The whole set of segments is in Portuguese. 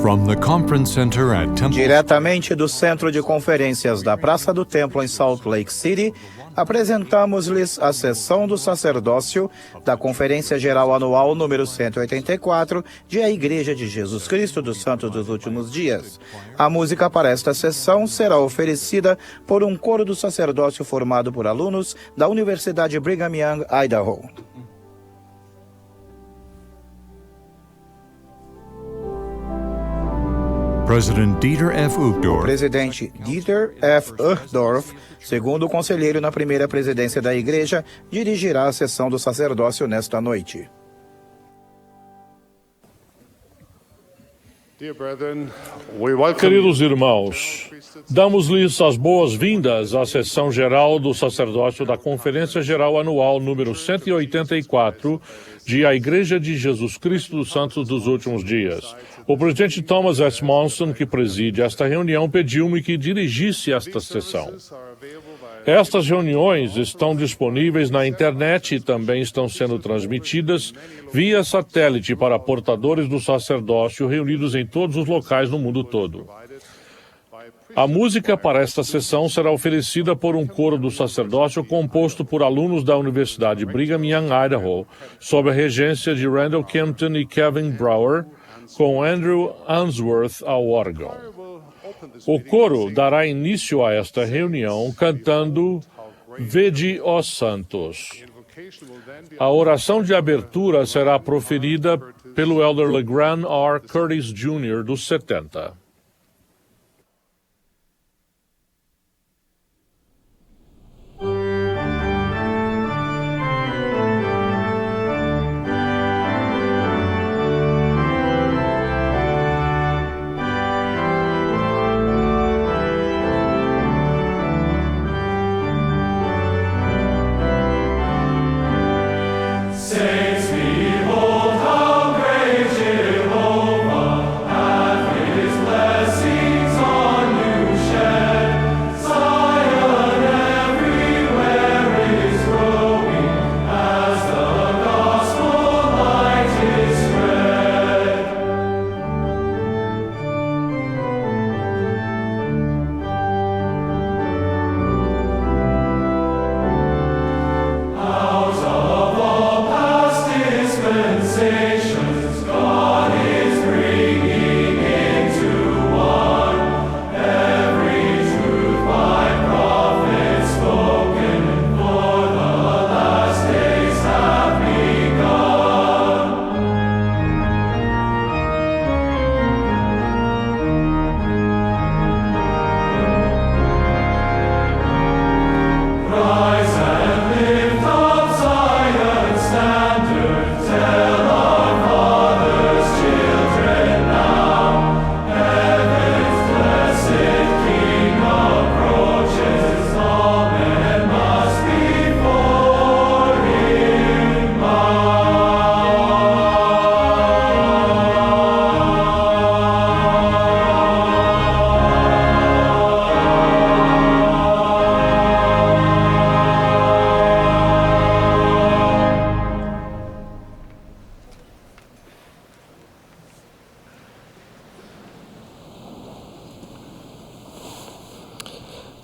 From the conference center at Temple... Diretamente do Centro de Conferências da Praça do Templo em Salt Lake City, apresentamos-lhes a sessão do sacerdócio da Conferência Geral Anual número 184 de A Igreja de Jesus Cristo dos Santos dos Últimos Dias. A música para esta sessão será oferecida por um coro do sacerdócio formado por alunos da Universidade Brigham Young, Idaho. O presidente Dieter F. Uchtdorf, segundo o conselheiro na primeira presidência da igreja, dirigirá a sessão do sacerdócio nesta noite. Queridos irmãos, damos-lhes as boas-vindas à sessão geral do sacerdócio da Conferência Geral Anual número 184 de A Igreja de Jesus Cristo dos Santos dos Últimos Dias. O presidente Thomas S. Monson, que preside esta reunião, pediu-me que dirigisse esta sessão. Estas reuniões estão disponíveis na internet e também estão sendo transmitidas via satélite para portadores do sacerdócio reunidos em todos os locais no mundo todo. A música para esta sessão será oferecida por um coro do sacerdócio composto por alunos da Universidade Brigham Young, Idaho, sob a regência de Randall Kempton e Kevin Brower, com Andrew Answorth ao órgão. O coro dará início a esta reunião cantando Vede, ó Santos. A oração de abertura será proferida pelo Elder LeGrand R. Curtis Jr., dos 70.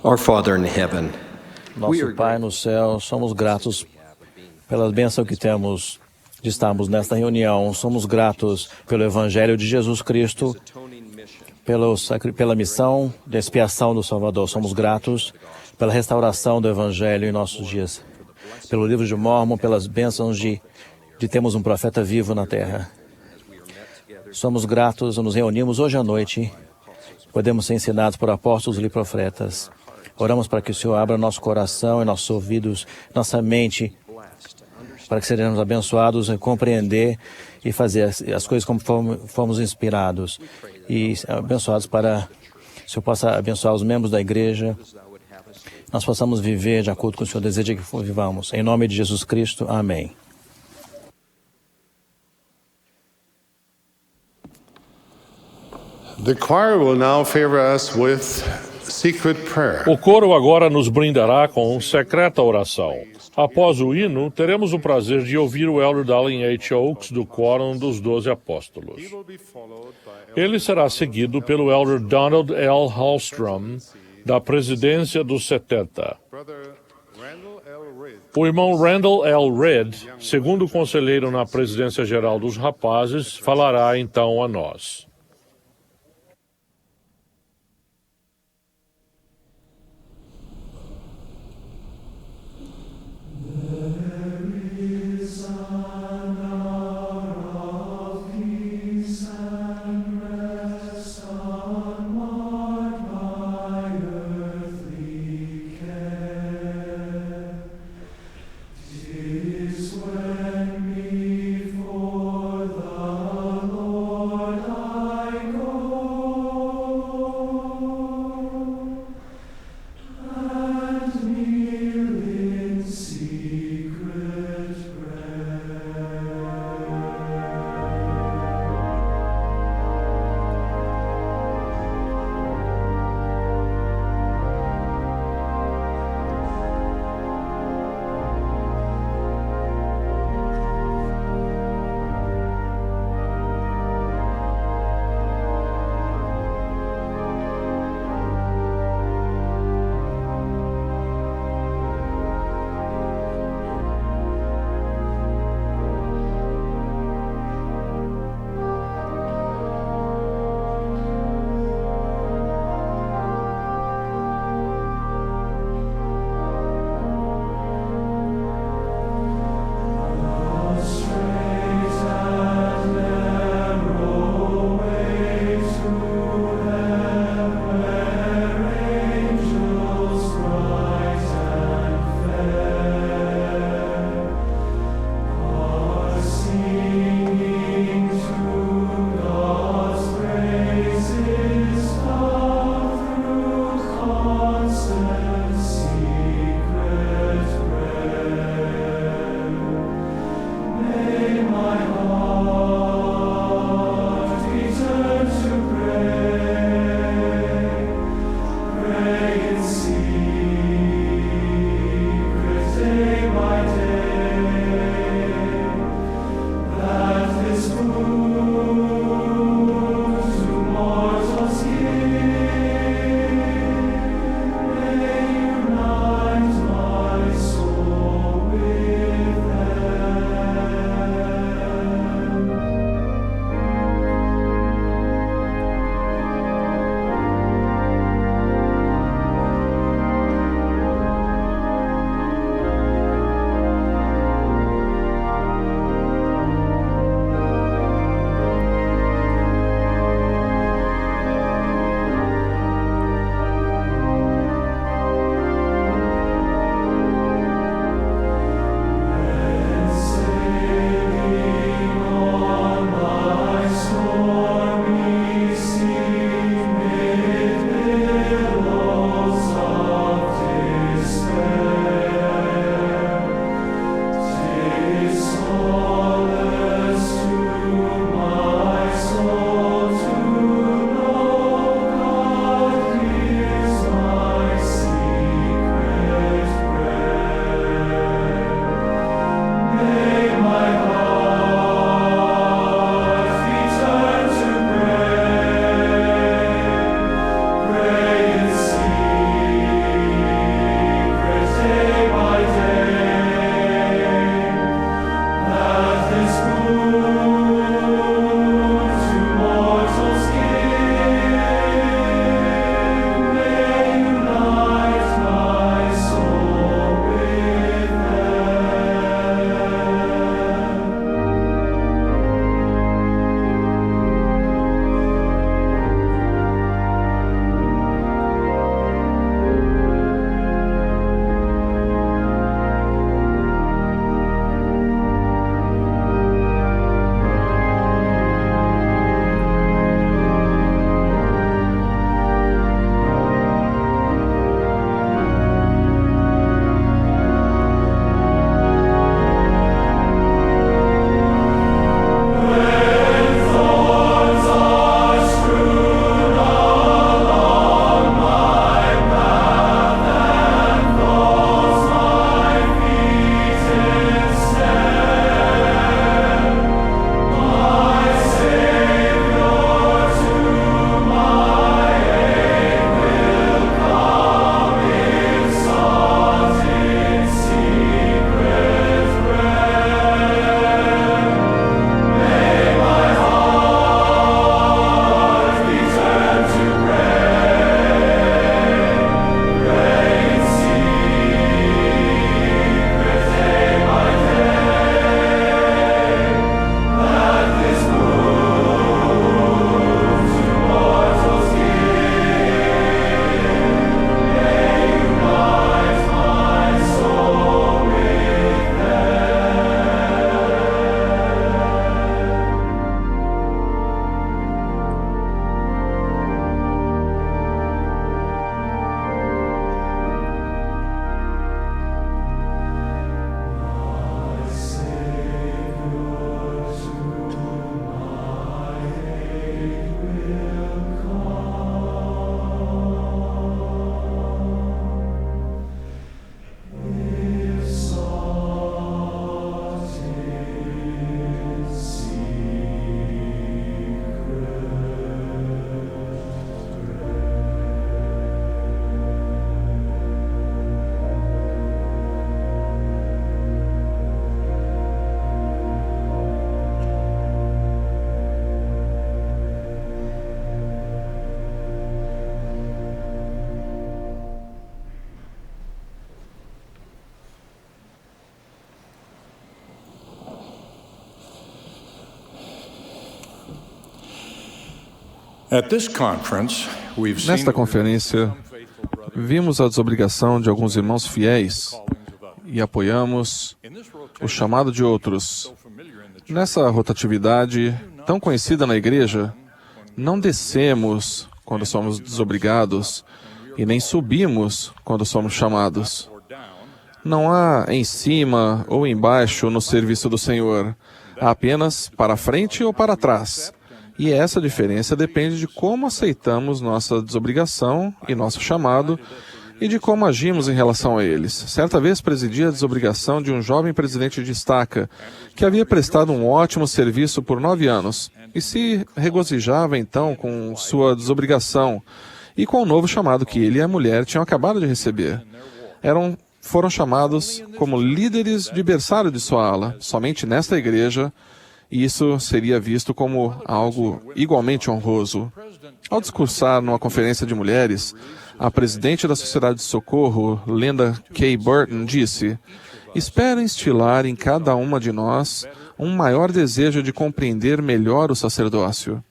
Our Father in heaven, nosso Pai no céu, somos gratos pela bênção que temos de estarmos nesta reunião. Somos gratos pelo Evangelho de Jesus Cristo, pela missão de expiação do Salvador. Somos gratos pela restauração do Evangelho em nossos dias, pelo livro de Mórmon, pelas bênçãos de termos um profeta vivo na terra. Somos gratos, nos reunimos hoje à noite, podemos ser ensinados por apóstolos e profetas. Oramos para que o Senhor abra nosso coração e nossos ouvidos, nossa mente, para que sejamos abençoados em compreender e fazer as coisas como fomos inspirados. E abençoados para que o Senhor possa abençoar os membros da igreja, nós possamos viver de acordo com o Senhor deseja que vivamos. Em nome de Jesus Cristo, amém. The choir will now favor us with secret prayer. O coro agora nos brindará com secreta oração. Após o hino, teremos o prazer de ouvir o elder Dallin H. Oaks, do Quórum dos 12 Apóstolos. Ele será seguido pelo elder Donald L. Hallstrom, da Presidência dos 70. O irmão Randall L. Red, segundo conselheiro na Presidência Geral dos Rapazes, falará então a nós. When before the Lord Nesta conferência, vimos a desobrigação de alguns irmãos fiéis e apoiamos o chamado de outros. Nessa rotatividade tão conhecida na igreja, não descemos quando somos desobrigados e nem subimos quando somos chamados. Não há em cima ou embaixo no serviço do Senhor. Há apenas para frente ou para trás. E essa diferença depende de como aceitamos nossa desobrigação e nosso chamado e de como agimos em relação a eles. Certa vez presidi a desobrigação de um jovem presidente de estaca que havia prestado um ótimo serviço por 9 anos e se regozijava então com sua desobrigação e com o novo chamado que ele e a mulher tinham acabado de receber. Foram chamados como líderes de berçário de sua ala, somente nesta igreja, e isso seria visto como algo igualmente honroso. Ao discursar numa conferência de mulheres, a presidente da Sociedade de Socorro, Linda K. Burton, disse: "Espero instilar em cada uma de nós um maior desejo de compreender melhor o sacerdócio."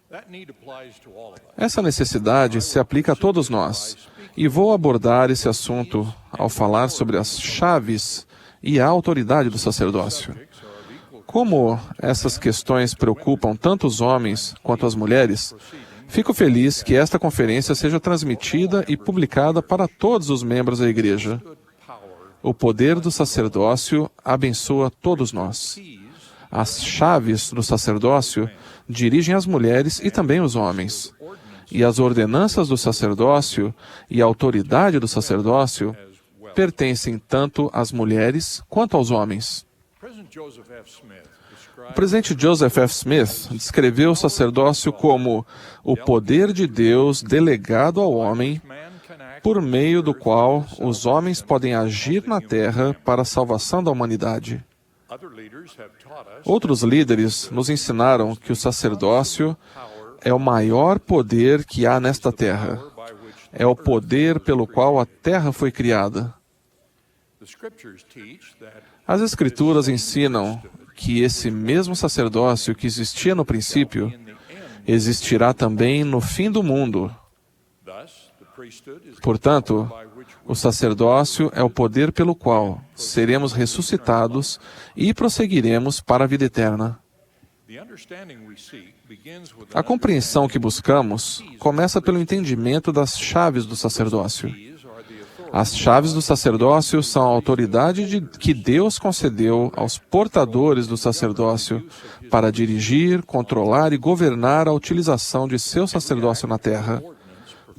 Essa necessidade se aplica a todos nós, e vou abordar esse assunto ao falar sobre as chaves e a autoridade do sacerdócio. Como essas questões preocupam tanto os homens quanto as mulheres, fico feliz que esta conferência seja transmitida e publicada para todos os membros da igreja. O poder do sacerdócio abençoa todos nós. As chaves do sacerdócio dirigem as mulheres e também os homens. E as ordenanças do sacerdócio e a autoridade do sacerdócio pertencem tanto às mulheres quanto aos homens. O presidente Joseph F. Smith descreveu o sacerdócio como o poder de Deus delegado ao homem, por meio do qual os homens podem agir na terra para a salvação da humanidade. Outros líderes nos ensinaram que o sacerdócio é o maior poder que há nesta terra. É o poder pelo qual a terra foi criada. As Escrituras ensinam que esse mesmo sacerdócio que existia no princípio existirá também no fim do mundo. Portanto, o sacerdócio é o poder pelo qual seremos ressuscitados e prosseguiremos para a vida eterna. A compreensão que buscamos começa pelo entendimento das chaves do sacerdócio. As chaves do sacerdócio são a autoridade que Deus concedeu aos portadores do sacerdócio para dirigir, controlar e governar a utilização de seu sacerdócio na terra.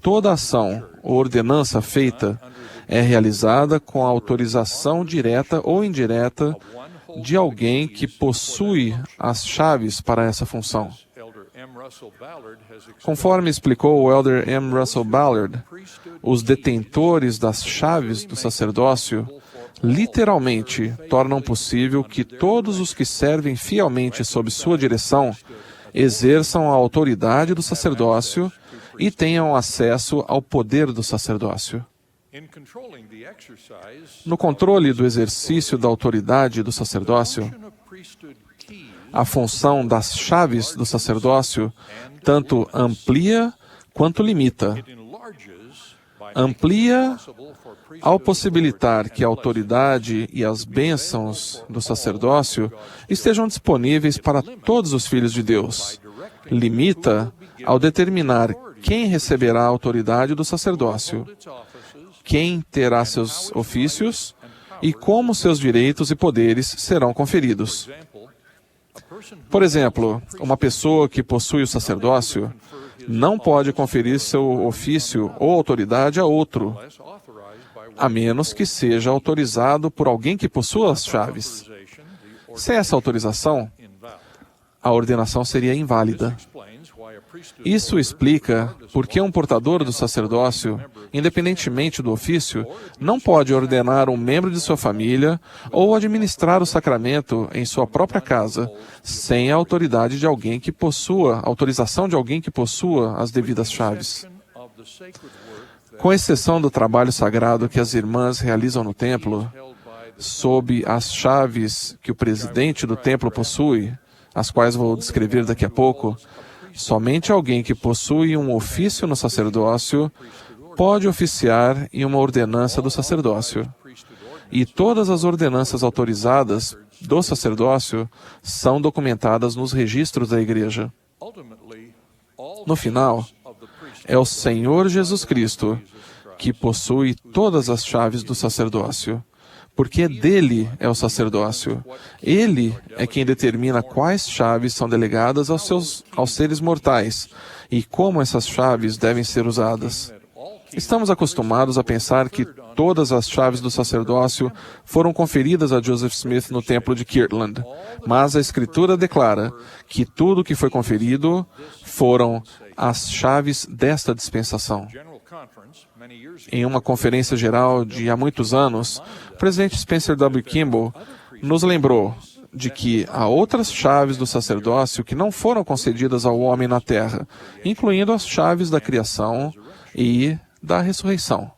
Toda ação ou ordenança feita é realizada com a autorização direta ou indireta de alguém que possui as chaves para essa função. Conforme explicou o Elder M. Russell Ballard, os detentores das chaves do sacerdócio literalmente tornam possível que todos os que servem fielmente sob sua direção exerçam a autoridade do sacerdócio e tenham acesso ao poder do sacerdócio. No controle do exercício da autoridade do sacerdócio, a função das chaves do sacerdócio tanto amplia quanto limita. Amplia ao possibilitar que a autoridade e as bênçãos do sacerdócio estejam disponíveis para todos os filhos de Deus. Limita ao determinar quem receberá a autoridade do sacerdócio, quem terá seus ofícios e como seus direitos e poderes serão conferidos. Por exemplo, uma pessoa que possui o sacerdócio não pode conferir seu ofício ou autoridade a outro, a menos que seja autorizado por alguém que possua as chaves. Sem essa autorização, a ordenação seria inválida. Isso explica por que um portador do sacerdócio, independentemente do ofício, não pode ordenar um membro de sua família ou administrar o sacramento em sua própria casa, sem a autoridade de alguém que possua, autorização de alguém que possua as devidas chaves. Com exceção do trabalho sagrado que as irmãs realizam no templo, sob as chaves que o presidente do templo possui, as quais vou descrever daqui a pouco, Somente alguém que possui um ofício no sacerdócio pode oficiar em uma ordenança do sacerdócio. E todas as ordenanças autorizadas do sacerdócio são documentadas nos registros da Igreja. No final, é o Senhor Jesus Cristo que possui todas as chaves do sacerdócio, porque dele é o sacerdócio. Ele é quem determina quais chaves são delegadas aos seres mortais e como essas chaves devem ser usadas. Estamos acostumados a pensar que todas as chaves do sacerdócio foram conferidas a Joseph Smith no templo de Kirtland, mas a Escritura declara que tudo o que foi conferido foram as chaves desta dispensação. Em uma conferência geral de há muitos anos, o presidente Spencer W. Kimball nos lembrou de que há outras chaves do sacerdócio que não foram concedidas ao homem na terra, incluindo as chaves da criação e da ressurreição.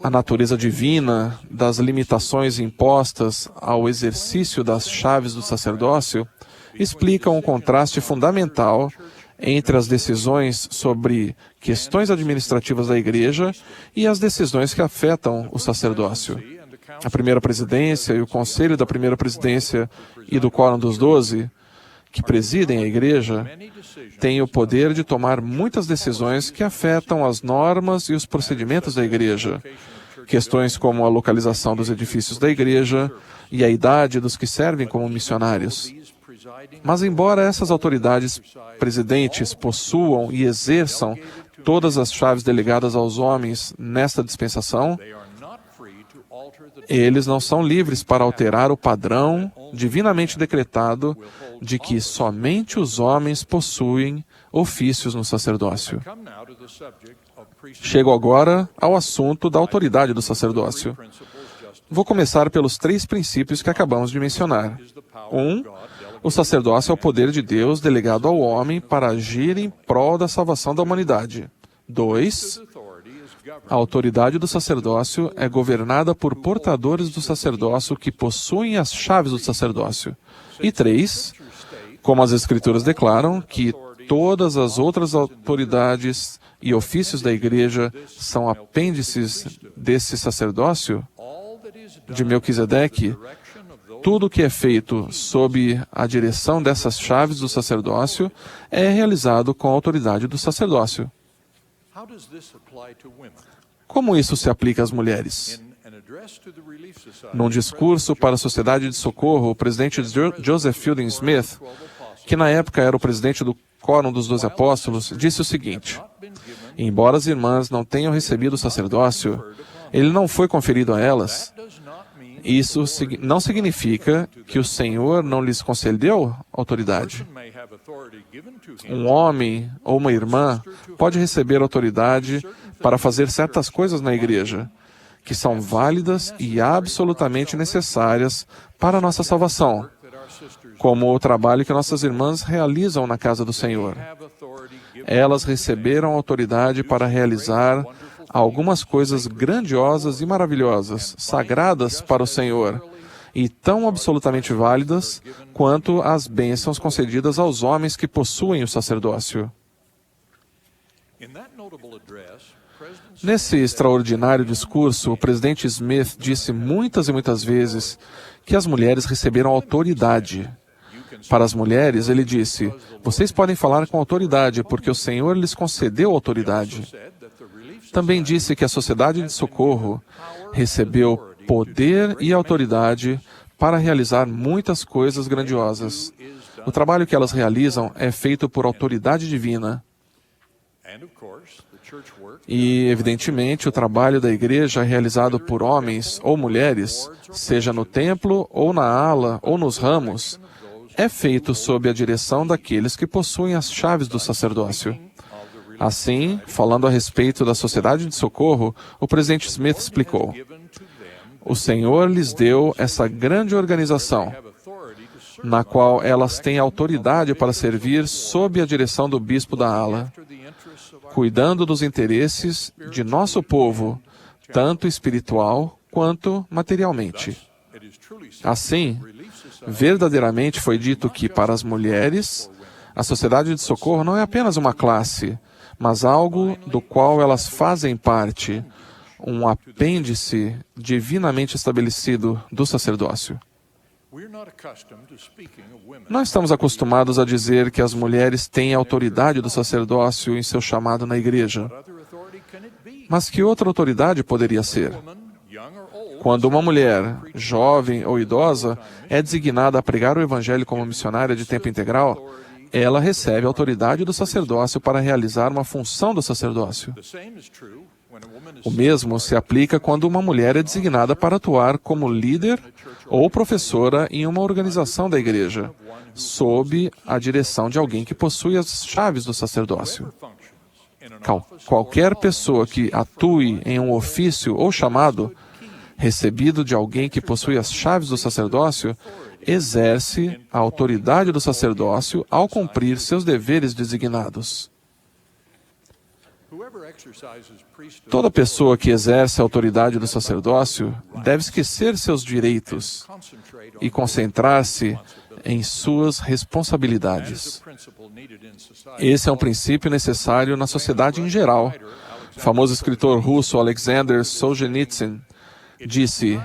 A natureza divina das limitações impostas ao exercício das chaves do sacerdócio explica um contraste fundamental entre as decisões sobre questões administrativas da Igreja e as decisões que afetam o sacerdócio. A primeira presidência e o conselho da primeira presidência e do Quórum dos 12, que presidem a Igreja, têm o poder de tomar muitas decisões que afetam as normas e os procedimentos da Igreja. Questões como a localização dos edifícios da Igreja e a idade dos que servem como missionários. Mas embora essas autoridades presidentes possuam e exerçam todas as chaves delegadas aos homens nesta dispensação, eles não são livres para alterar o padrão divinamente decretado de que somente os homens possuem ofícios no sacerdócio. Chego agora ao assunto da autoridade do sacerdócio. Vou começar pelos 3 princípios que acabamos de mencionar. 1. O sacerdócio é o poder de Deus delegado ao homem para agir em prol da salvação da humanidade. 2. A autoridade do sacerdócio é governada por portadores do sacerdócio que possuem as chaves do sacerdócio. E 3. Como as Escrituras declaram que todas as outras autoridades e ofícios da Igreja são apêndices desse sacerdócio de Melquisedeque, tudo o que é feito sob a direção dessas chaves do sacerdócio é realizado com a autoridade do sacerdócio. Como isso se aplica às mulheres? Num discurso para a Sociedade de Socorro, o presidente Joseph Fielding Smith, que na época era o presidente do Quórum dos 12 Apóstolos, disse o seguinte: embora as irmãs não tenham recebido o sacerdócio, ele não foi conferido a elas. Isso não significa que o Senhor não lhes concedeu autoridade. Um homem ou uma irmã pode receber autoridade para fazer certas coisas na igreja, que são válidas e absolutamente necessárias para a nossa salvação, como o trabalho que nossas irmãs realizam na casa do Senhor. Elas receberam autoridade para realizar algumas coisas grandiosas e maravilhosas, sagradas para o Senhor, e tão absolutamente válidas quanto as bênçãos concedidas aos homens que possuem o sacerdócio. Nesse extraordinário discurso, o presidente Smith disse muitas e muitas vezes que as mulheres receberam autoridade. Para as mulheres, ele disse: vocês podem falar com autoridade, porque o Senhor lhes concedeu autoridade. Também disse que a Sociedade de Socorro recebeu poder e autoridade para realizar muitas coisas grandiosas. O trabalho que elas realizam é feito por autoridade divina. E, evidentemente, o trabalho da igreja é realizado por homens ou mulheres, seja no templo, ou na ala, ou nos ramos, é feito sob a direção daqueles que possuem as chaves do sacerdócio. Assim, falando a respeito da Sociedade de Socorro, o presidente Smith explicou: o Senhor lhes deu essa grande organização, na qual elas têm autoridade para servir sob a direção do bispo da ala, cuidando dos interesses de nosso povo, tanto espiritual quanto materialmente. Assim, Verdadeiramente foi dito que, para as mulheres, a sociedade de socorro não é apenas uma classe, mas algo do qual elas fazem parte, um apêndice divinamente estabelecido do sacerdócio. Não estamos acostumados a dizer que as mulheres têm autoridade do sacerdócio em seu chamado na igreja. Mas que outra autoridade poderia ser? Quando uma mulher, jovem ou idosa, é designada a pregar o evangelho como missionária de tempo integral, ela recebe a autoridade do sacerdócio para realizar uma função do sacerdócio. O mesmo se aplica quando uma mulher é designada para atuar como líder ou professora em uma organização da igreja, sob a direção de alguém que possui as chaves do sacerdócio. Qualquer pessoa que atue em um ofício ou chamado, recebido de alguém que possui as chaves do sacerdócio, exerce a autoridade do sacerdócio ao cumprir seus deveres designados. Toda pessoa que exerce a autoridade do sacerdócio deve esquecer seus direitos e concentrar-se em suas responsabilidades. Esse é um princípio necessário na sociedade em geral. O famoso escritor russo Alexander Solzhenitsyn disse: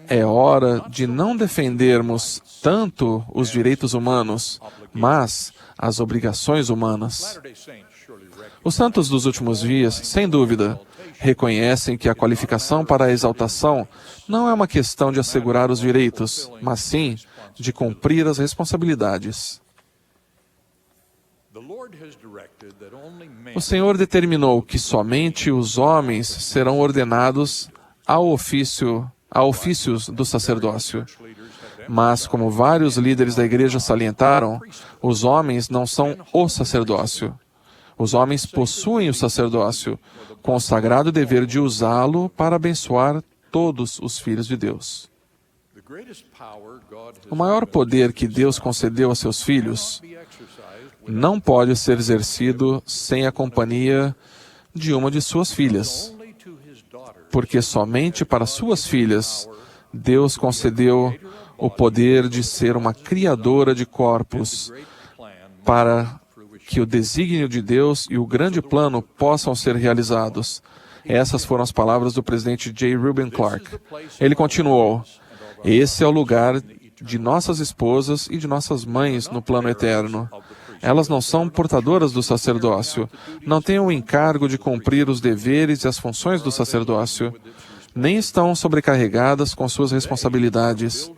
é hora de não defendermos tanto os direitos humanos, mas as obrigações humanas. Os santos dos últimos dias, sem dúvida, reconhecem que a qualificação para a exaltação não é uma questão de assegurar os direitos, mas sim de cumprir as responsabilidades. O Senhor determinou que somente os homens serão ordenados a ofícios do sacerdócio. Mas, como vários líderes da igreja salientaram, os homens não são o sacerdócio. Os homens possuem o sacerdócio, com o sagrado dever de usá-lo para abençoar todos os filhos de Deus. O maior poder que Deus concedeu a seus filhos não pode ser exercido sem a companhia de uma de suas filhas, porque somente para suas filhas Deus concedeu o poder de ser uma criadora de corpos para que o desígnio de Deus e o grande plano possam ser realizados. Essas foram as palavras do presidente J. Reuben Clark. Ele continuou: esse é o lugar de nossas esposas e de nossas mães no plano eterno. Elas não são portadoras do sacerdócio, não têm o encargo de cumprir os deveres e as funções do sacerdócio, nem estão sobrecarregadas com suas responsabilidades.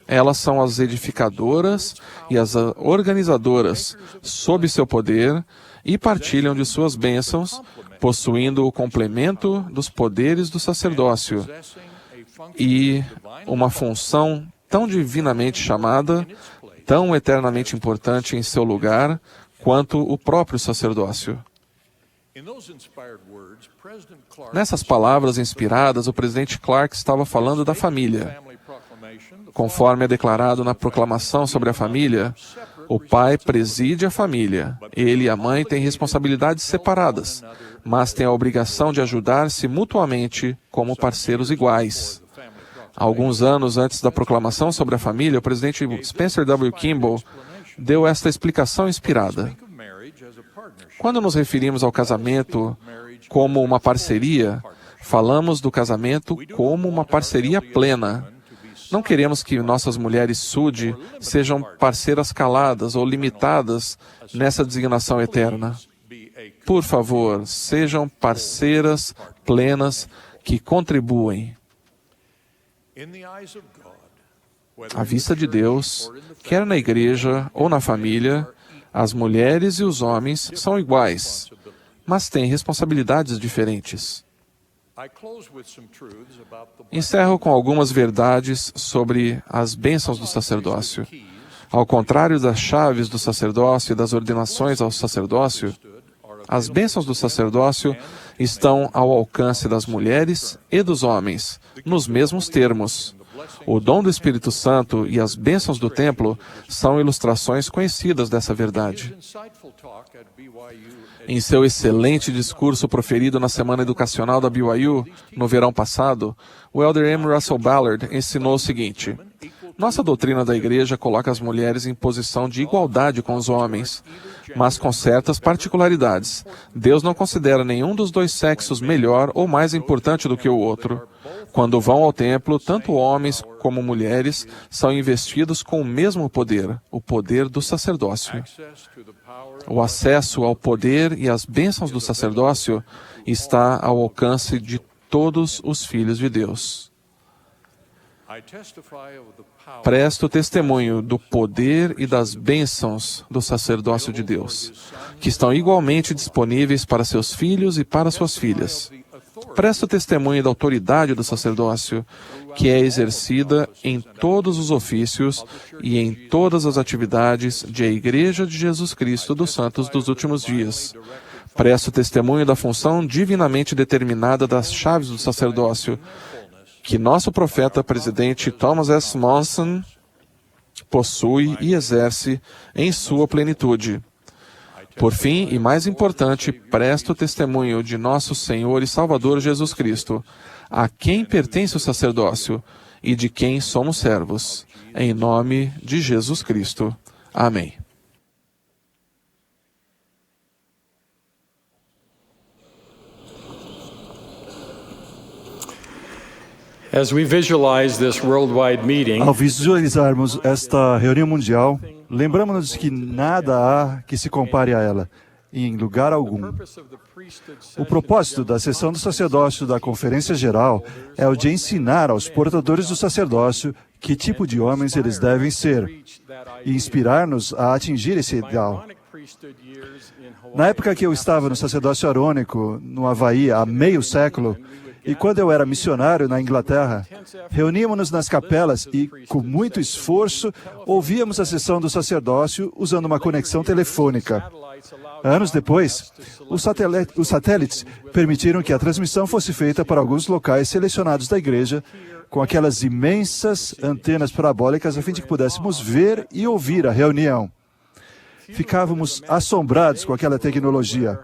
Elas são as edificadoras e as organizadoras sob seu poder e partilham de suas bênçãos, possuindo o complemento dos poderes do sacerdócio e uma função tão divinamente chamada, tão eternamente importante em seu lugar, quanto o próprio sacerdócio. Nessas palavras inspiradas, o presidente Clark estava falando da família. Conforme é declarado na proclamação sobre a família, o pai preside a família. Ele e a mãe têm responsabilidades separadas, mas têm a obrigação de ajudar-se mutuamente como parceiros iguais. Alguns anos antes da proclamação sobre a família, o presidente Spencer W. Kimball deu esta explicação inspirada. Quando nos referimos ao casamento como uma parceria, falamos do casamento como uma parceria plena. Não queremos que nossas mulheres SUD sejam parceiras caladas ou limitadas nessa designação eterna. Por favor, sejam parceiras plenas que contribuem. À vista de Deus, quer na igreja ou na família, as mulheres e os homens são iguais, mas têm responsabilidades diferentes. Encerro com algumas verdades sobre as bênçãos do sacerdócio. Ao contrário das chaves do sacerdócio e das ordenações ao sacerdócio, as bênçãos do sacerdócio estão ao alcance das mulheres e dos homens, nos mesmos termos. O dom do Espírito Santo e as bênçãos do templo são ilustrações conhecidas dessa verdade. Em seu excelente discurso proferido na Semana Educacional da BYU, no verão passado, o Elder M. Russell Ballard ensinou o seguinte: Nossa doutrina da Igreja coloca as mulheres em posição de igualdade com os homens, mas com certas particularidades. Deus não considera nenhum dos dois sexos melhor ou mais importante do que o outro. Quando vão ao templo, tanto homens como mulheres são investidos com o mesmo poder, o poder do sacerdócio. O acesso ao poder e às bênçãos do sacerdócio está ao alcance de todos os filhos de Deus. Presto testemunho do poder e das bênçãos do sacerdócio de Deus, que estão igualmente disponíveis para seus filhos e para suas filhas. Presto testemunho da autoridade do sacerdócio, que é exercida em todos os ofícios e em todas as atividades de a Igreja de Jesus Cristo dos Santos dos Últimos Dias. Presto testemunho da função divinamente determinada das chaves do sacerdócio, que nosso profeta presidente Thomas S. Monson possui e exerce em sua plenitude. Por fim, e mais importante, presto testemunho de nosso Senhor e Salvador Jesus Cristo, a quem pertence o sacerdócio e de quem somos servos, em nome de Jesus Cristo. Amém. Ao visualizarmos esta reunião mundial, lembramos-nos que nada há que se compare a ela, em lugar algum. O propósito da sessão do sacerdócio da Conferência Geral é o de ensinar aos portadores do sacerdócio que tipo de homens eles devem ser e inspirar-nos a atingir esse ideal. Na época que eu estava no sacerdócio arônico, no Havaí, há meio século, e quando eu era missionário na Inglaterra, reuníamos-nos nas capelas e, com muito esforço, ouvíamos a sessão do sacerdócio usando uma conexão telefônica. Anos depois, os satélites permitiram que a transmissão fosse feita para alguns locais selecionados da igreja, com aquelas imensas antenas parabólicas a fim de que pudéssemos ver e ouvir a reunião. Ficávamos assombrados com aquela tecnologia.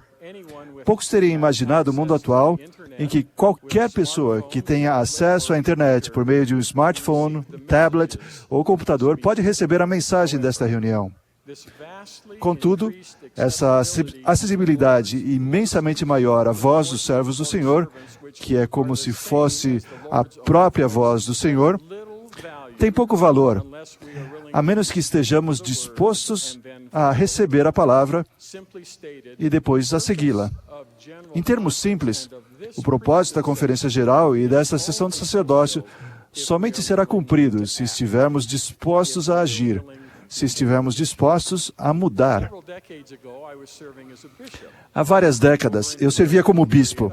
Poucos teriam imaginado o mundo atual em que qualquer pessoa que tenha acesso à internet por meio de um smartphone, tablet ou computador pode receber a mensagem desta reunião. Contudo, essa acessibilidade imensamente maior à voz dos servos do Senhor, que é como se fosse a própria voz do Senhor, tem pouco valor, a menos que estejamos dispostos a receber a palavra e depois a segui-la. Em termos simples, o propósito da Conferência Geral e desta sessão do sacerdócio somente será cumprido se estivermos dispostos a agir, se estivermos dispostos a mudar. Há várias décadas, eu servia como bispo.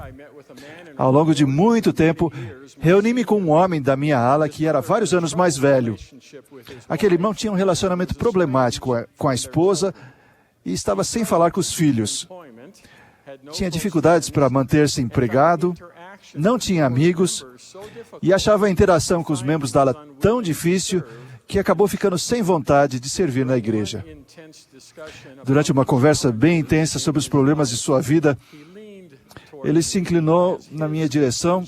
Ao longo de muito tempo, reuni-me com um homem da minha ala que era vários anos mais velho. Aquele irmão tinha um relacionamento problemático com a esposa e estava sem falar com os filhos. Tinha dificuldades para manter-se empregado, não tinha amigos e achava a interação com os membros da ala tão difícil que acabou ficando sem vontade de servir na igreja. Durante uma conversa bem intensa sobre os problemas de sua vida, ele se inclinou na minha direção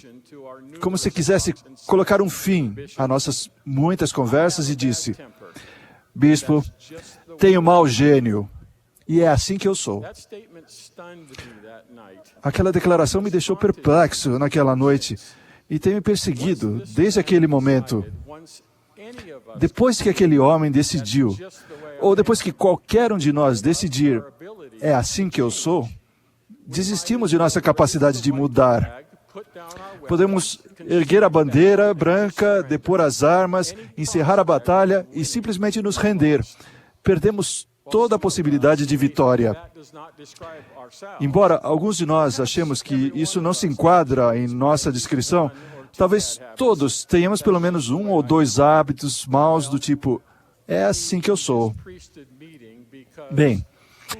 como se quisesse colocar um fim a nossas muitas conversas e disse: "Bispo, tenho mau gênio e é assim que eu sou." Aquela declaração me deixou perplexo naquela noite e tem me perseguido desde aquele momento. Depois que aquele homem decidiu, ou depois que qualquer um de nós decidir, é assim que eu sou, desistimos de nossa capacidade de mudar. Podemos erguer a bandeira branca, depor as armas, encerrar a batalha e simplesmente nos render. Perdemos toda a possibilidade de vitória. Embora alguns de nós achemos que isso não se enquadra em nossa descrição, talvez todos tenhamos pelo menos um ou dois hábitos maus do tipo: é assim que eu sou. Bem,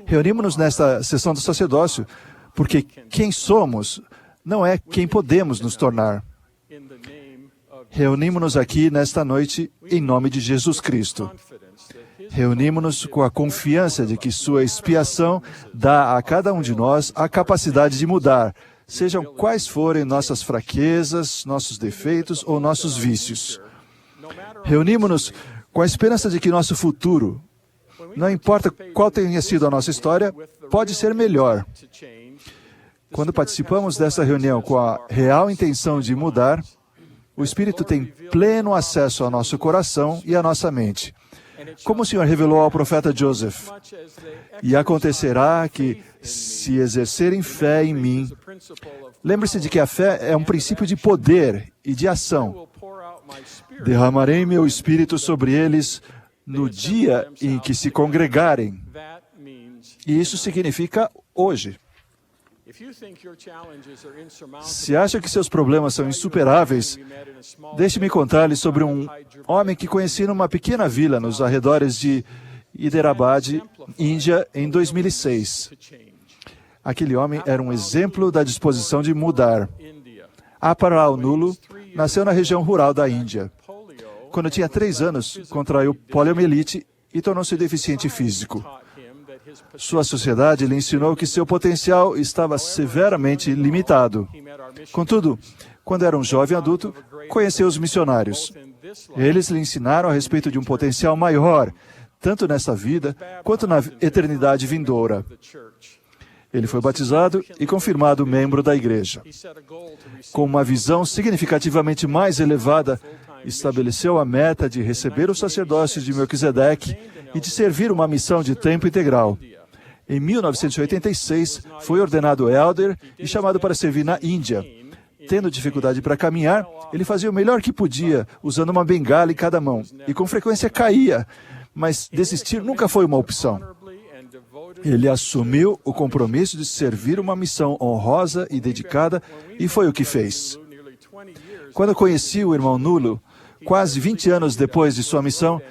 reunimos-nos nesta sessão do sacerdócio porque quem somos não é quem podemos nos tornar. Reunimos-nos aqui nesta noite em nome de Jesus Cristo. Reunimos-nos com a confiança de que sua expiação dá a cada um de nós a capacidade de mudar, sejam quais forem nossas fraquezas, nossos defeitos ou nossos vícios. Reunimos-nos com a esperança de que nosso futuro, não importa qual tenha sido a nossa história, pode ser melhor. Quando participamos dessa reunião com a real intenção de mudar, o Espírito tem pleno acesso ao nosso coração e à nossa mente. Como o Senhor revelou ao profeta Joseph, e acontecerá que, se exercerem fé em mim, lembre-se de que a fé é um princípio de poder e de ação. Derramarei meu Espírito sobre eles no dia em que se congregarem. E isso significa hoje. Se acha que seus problemas são insuperáveis, deixe-me contar-lhe sobre um homem que conheci numa pequena vila nos arredores de Hyderabad, Índia, em 2006. Aquele homem era um exemplo da disposição de mudar. Aparal Nulu nasceu na região rural da Índia. Quando tinha 3 anos, contraiu poliomielite e tornou-se deficiente físico. Sua sociedade lhe ensinou que seu potencial estava severamente limitado. Contudo, quando era um jovem adulto, conheceu os missionários. Eles lhe ensinaram a respeito de um potencial maior, tanto nessa vida quanto na eternidade vindoura. Ele foi batizado e confirmado membro da igreja. Com uma visão significativamente mais elevada, estabeleceu a meta de receber o sacerdócio de Melquisedeque e de servir uma missão de tempo integral. Em 1986, foi ordenado elder e chamado para servir na Índia. Tendo dificuldade para caminhar, ele fazia o melhor que podia, usando uma bengala em cada mão, e com frequência caía, mas desistir nunca foi uma opção. Ele assumiu o compromisso de servir uma missão honrosa e dedicada, e foi o que fez. Quando conheci o irmão Nulu, quase 20 anos depois de sua missão,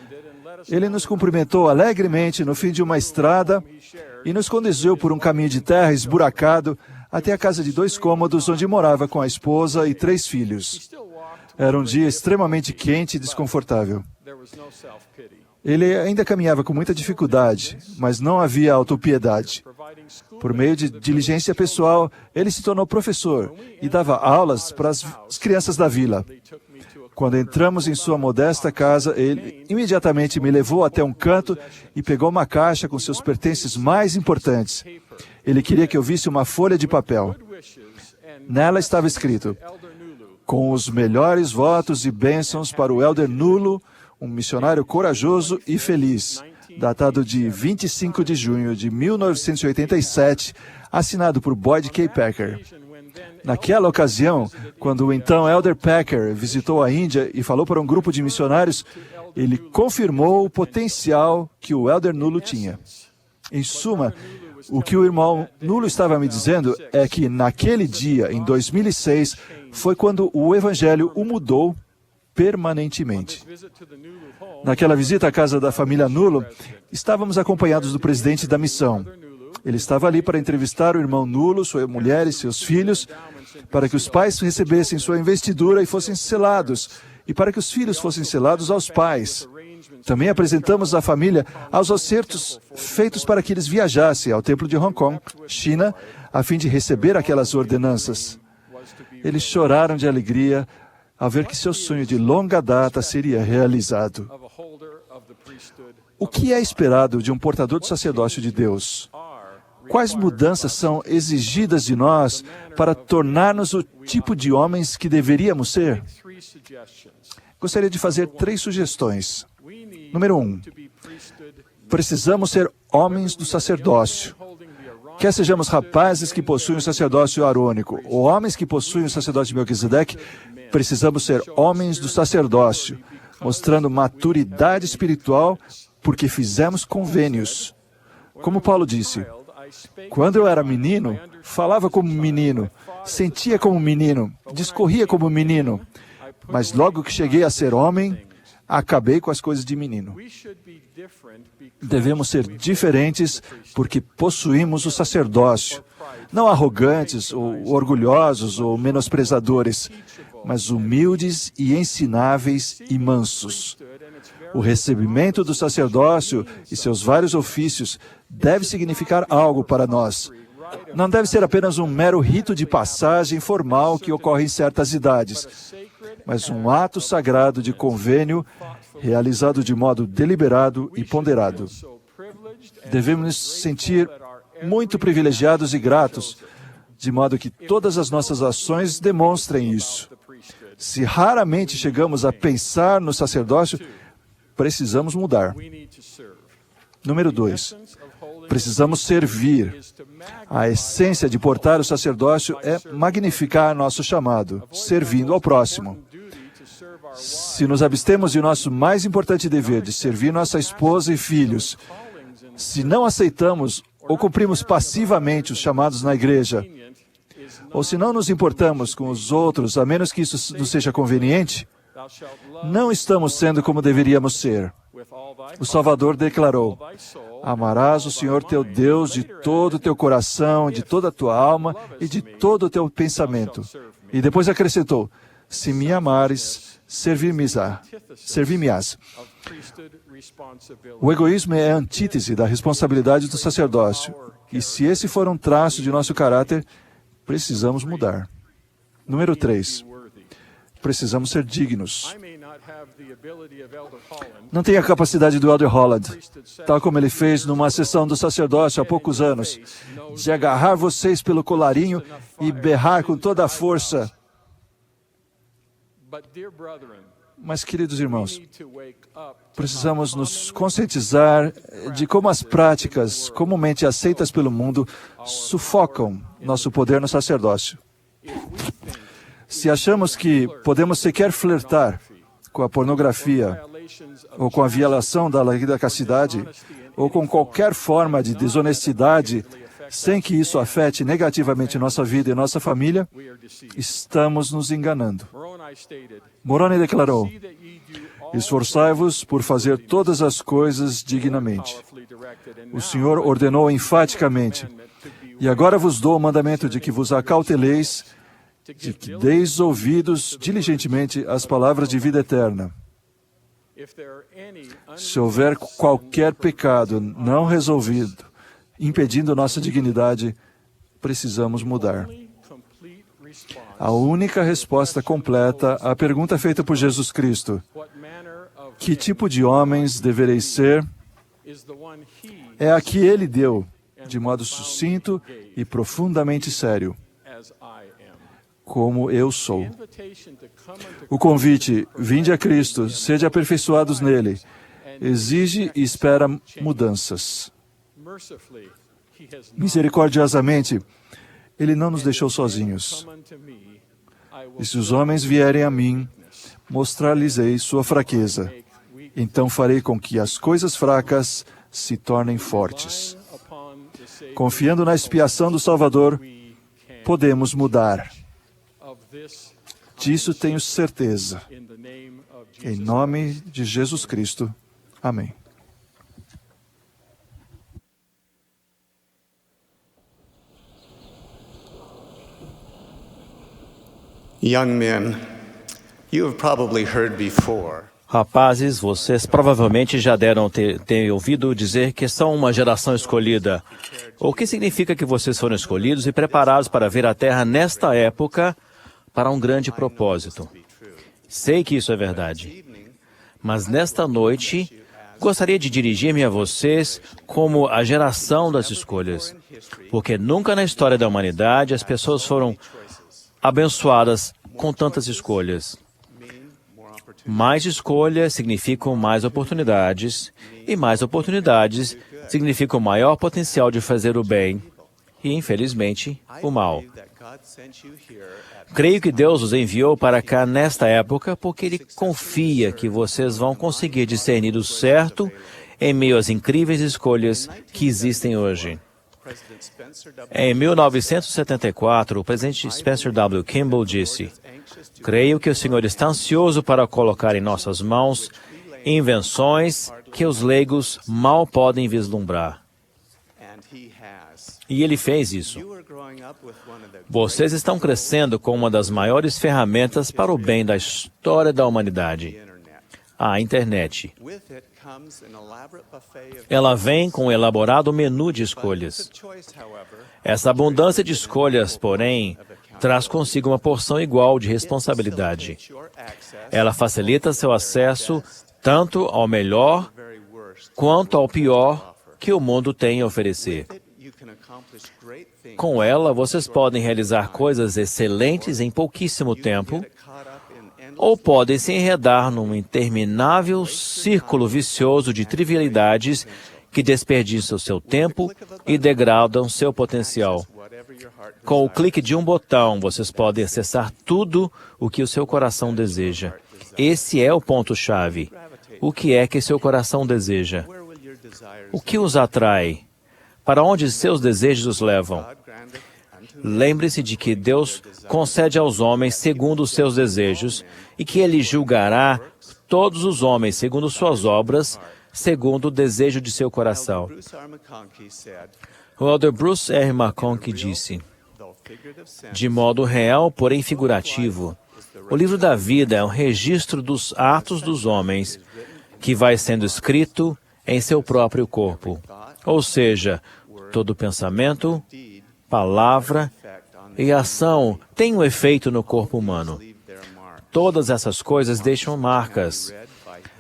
ele nos cumprimentou alegremente no fim de uma estrada e nos conduziu por um caminho de terra esburacado até a casa de 2 cômodos onde morava com a esposa e 3 filhos. Era um dia extremamente quente e desconfortável. Ele ainda caminhava com muita dificuldade, mas não havia autopiedade. Por meio de diligência pessoal, ele se tornou professor e dava aulas para as crianças da vila. Quando entramos em sua modesta casa, ele imediatamente me levou até um canto e pegou uma caixa com seus pertences mais importantes. Ele queria que eu visse uma folha de papel. Nela estava escrito: com os melhores votos e bênçãos para o elder Nulu, um missionário corajoso e feliz, datado de 25 de junho de 1987, assinado por Boyd K. Packer. Naquela ocasião, quando o então elder Packer visitou a Índia e falou para um grupo de missionários, ele confirmou o potencial que o elder Nulu tinha. Em suma, o que o irmão Nulu estava me dizendo é que naquele dia, em 2006, foi quando o evangelho o mudou permanentemente. Naquela visita à casa da família Nulu, estávamos acompanhados do presidente da missão. Ele estava ali para entrevistar o irmão Nulu, sua mulher e seus filhos, para que os pais recebessem sua investidura e fossem selados, e para que os filhos fossem selados aos pais. Também apresentamos à família aos acertos feitos para que eles viajassem ao templo de Hong Kong, China, a fim de receber aquelas ordenanças. Eles choraram de alegria ao ver que seu sonho de longa data seria realizado. O que é esperado de um portador do sacerdócio de Deus? Quais mudanças são exigidas de nós para tornar-nos o tipo de homens que deveríamos ser? Gostaria de fazer 3 sugestões. Número 1. Precisamos ser homens do sacerdócio. Quer sejamos rapazes que possuem o sacerdócio arônico ou homens que possuem o sacerdócio de Melquisedeque, precisamos ser homens do sacerdócio, mostrando maturidade espiritual porque fizemos convênios. Como Paulo disse, quando eu era menino, falava como menino, sentia como menino, discorria como menino, mas logo que cheguei a ser homem, acabei com as coisas de menino. Devemos ser diferentes porque possuímos o sacerdócio, não arrogantes ou orgulhosos ou menosprezadores, mas humildes e ensináveis e mansos. O recebimento do sacerdócio e seus vários ofícios deve significar algo para nós. Não deve ser apenas um mero rito de passagem formal que ocorre em certas idades, mas um ato sagrado de convênio realizado de modo deliberado e ponderado. Devemos nos sentir muito privilegiados e gratos, de modo que todas as nossas ações demonstrem isso. Se raramente chegamos a pensar no sacerdócio, precisamos mudar. Número 2. Precisamos servir. A essência de portar o sacerdócio é magnificar nosso chamado, servindo ao próximo. Se nos abstemos de nosso mais importante dever, de servir nossa esposa e filhos, se não aceitamos ou cumprimos passivamente os chamados na igreja, ou se não nos importamos com os outros, a menos que isso nos seja conveniente, não estamos sendo como deveríamos ser. O Salvador declarou: amarás o Senhor teu Deus de todo o teu coração, de toda a tua alma e de todo o teu pensamento. E depois acrescentou: se me amares, servir-me-ás. O egoísmo é a antítese da responsabilidade do sacerdócio. E se esse for um traço de nosso caráter, precisamos mudar. Número 3. Precisamos ser dignos. Não tenho a capacidade do Elder Holland, tal como ele fez numa sessão do sacerdócio há poucos anos, de agarrar vocês pelo colarinho e berrar com toda a força. Mas, queridos irmãos, precisamos nos conscientizar de como as práticas comumente aceitas pelo mundo sufocam nosso poder no sacerdócio. Se achamos que podemos sequer flertar com a pornografia, ou com a violação da lei da castidade, ou com qualquer forma de desonestidade, sem que isso afete negativamente nossa vida e nossa família, estamos nos enganando. Moroni declarou: esforçai-vos por fazer todas as coisas dignamente. O Senhor ordenou enfaticamente: e agora vos dou o mandamento de que vos acauteleis, de que deis ouvidos diligentemente às palavras de vida eterna. Se houver qualquer pecado não resolvido, impedindo nossa dignidade, precisamos mudar. A única resposta completa à pergunta feita por Jesus Cristo: que tipo de homens devereis ser? É a que ele deu, de modo sucinto e profundamente sério: como eu sou. O convite, vinde a Cristo, sede aperfeiçoados nele, exige e espera mudanças. Misericordiosamente, ele não nos deixou sozinhos. E se os homens vierem a mim, mostrar-lhes-ei sua fraqueza. Então farei com que as coisas fracas se tornem fortes. Confiando na expiação do Salvador, podemos mudar. Disso tenho certeza. Em nome de Jesus Cristo. Amém. Young men, you have probably heard before. Rapazes, vocês provavelmente já deram ter ouvido dizer que são uma geração escolhida. O que significa que vocês foram escolhidos e preparados para ver a Terra nesta época para um grande propósito. Sei que isso é verdade. Mas nesta noite, gostaria de dirigir-me a vocês como a geração das escolhas. Porque nunca na história da humanidade as pessoas foram abençoadas com tantas escolhas. Mais escolhas significam mais oportunidades, e mais oportunidades significam maior potencial de fazer o bem e, infelizmente, o mal. Creio que Deus os enviou para cá nesta época porque Ele confia que vocês vão conseguir discernir o certo em meio às incríveis escolhas que existem hoje. Em 1974, o presidente Spencer W. Kimball disse: creio que o Senhor está ansioso para colocar em nossas mãos invenções que os leigos mal podem vislumbrar. E Ele fez isso. Vocês estão crescendo com uma das maiores ferramentas para o bem da história da humanidade, a internet. Ela vem com um elaborado menu de escolhas. Essa abundância de escolhas, porém, traz consigo uma porção igual de responsabilidade. Ela facilita seu acesso tanto ao melhor quanto ao pior que o mundo tem a oferecer. Com ela, vocês podem realizar coisas excelentes em pouquíssimo tempo, ou podem se enredar num interminável círculo vicioso de trivialidades que desperdiçam seu tempo e degradam seu potencial. Com o clique de um botão, vocês podem acessar tudo o que o seu coração deseja. Esse é o ponto-chave. O que é que seu coração deseja? O que os atrai? Para onde seus desejos os levam? Lembre-se de que Deus concede aos homens segundo os seus desejos e que Ele julgará todos os homens segundo suas obras, segundo o desejo de seu coração. O elder Bruce R. McConkie disse, de modo real, porém figurativo, o livro da vida é um registro dos atos dos homens que vai sendo escrito em seu próprio corpo. Ou seja, todo pensamento, palavra e ação tem um efeito no corpo humano. Todas essas coisas deixam marcas,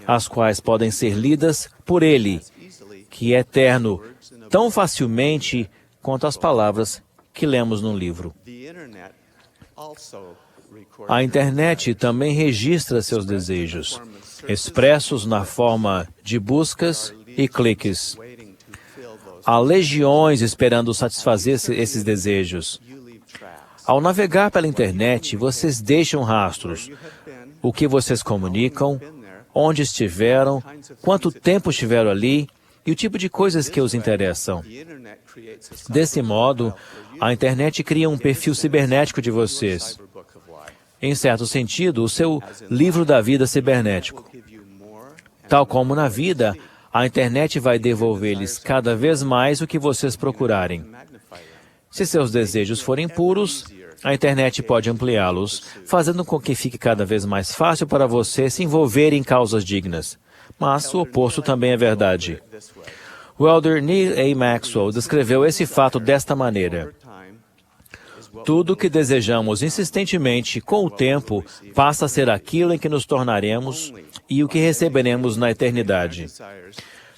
as quais podem ser lidas por Ele, que é eterno, tão facilmente quanto as palavras que lemos no livro. A internet também registra seus desejos, expressos na forma de buscas e cliques. Há legiões esperando satisfazer esses desejos. Ao navegar pela internet, vocês deixam rastros. O que vocês comunicam, onde estiveram, quanto tempo estiveram ali e o tipo de coisas que os interessam. Desse modo, a internet cria um perfil cibernético de vocês. Em certo sentido, o seu livro da vida cibernético. Tal como na vida, a internet vai devolver-lhes cada vez mais o que vocês procurarem. Se seus desejos forem puros, a internet pode ampliá-los, fazendo com que fique cada vez mais fácil para você se envolver em causas dignas. Mas o oposto também é verdade. O elder Neil A. Maxwell descreveu esse fato desta maneira. Tudo o que desejamos insistentemente com o tempo passa a ser aquilo em que nos tornaremos e o que receberemos na eternidade.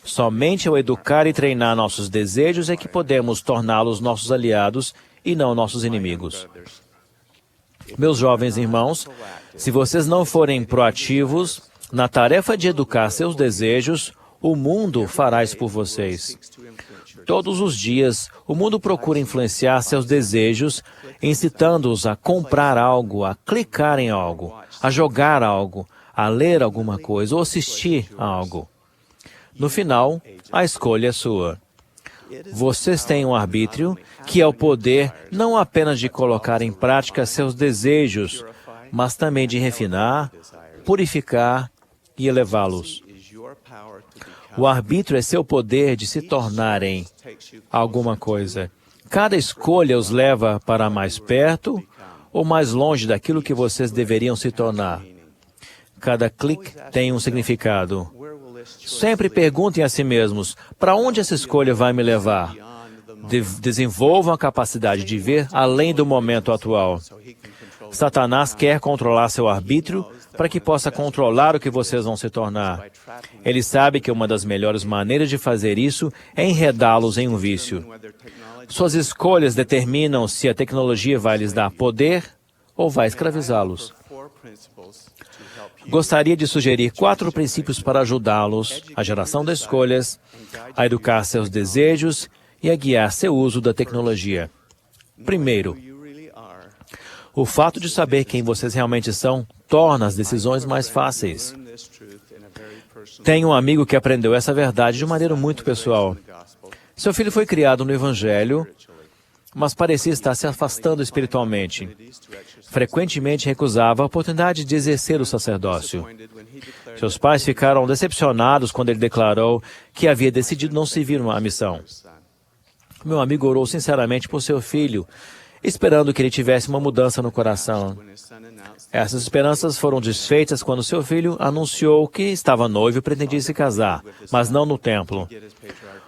Somente ao educar e treinar nossos desejos é que podemos torná-los nossos aliados e não nossos inimigos. Meus jovens irmãos, se vocês não forem proativos na tarefa de educar seus desejos, o mundo fará isso por vocês. Todos os dias, o mundo procura influenciar seus desejos, incitando-os a comprar algo, a clicar em algo, a jogar algo, a ler alguma coisa ou assistir a algo. No final, a escolha é sua. Vocês têm um arbítrio, que é o poder não apenas de colocar em prática seus desejos, mas também de refinar, purificar e elevá-los. O arbítrio é seu poder de se tornarem alguma coisa. Cada escolha os leva para mais perto ou mais longe daquilo que vocês deveriam se tornar. Cada clique tem um significado. Sempre perguntem a si mesmos, para onde essa escolha vai me levar? Desenvolvam a capacidade de ver além do momento atual. Satanás quer controlar seu arbítrio para que possa controlar o que vocês vão se tornar. Ele sabe que uma das melhores maneiras de fazer isso é enredá-los em um vício. Suas escolhas determinam se a tecnologia vai lhes dar poder ou vai escravizá-los. Gostaria de sugerir 4 princípios para ajudá-los à geração de escolhas, a educar seus desejos e a guiar seu uso da tecnologia. Primeiro, o fato de saber quem vocês realmente são torna as decisões mais fáceis. Tenho um amigo que aprendeu essa verdade de maneira muito pessoal. Seu filho foi criado no Evangelho, mas parecia estar se afastando espiritualmente. Frequentemente recusava a oportunidade de exercer o sacerdócio. Seus pais ficaram decepcionados quando ele declarou que havia decidido não servir à missão. Meu amigo orou sinceramente por seu filho, esperando que ele tivesse uma mudança no coração. Essas esperanças foram desfeitas quando seu filho anunciou que estava noivo e pretendia se casar, mas não no templo.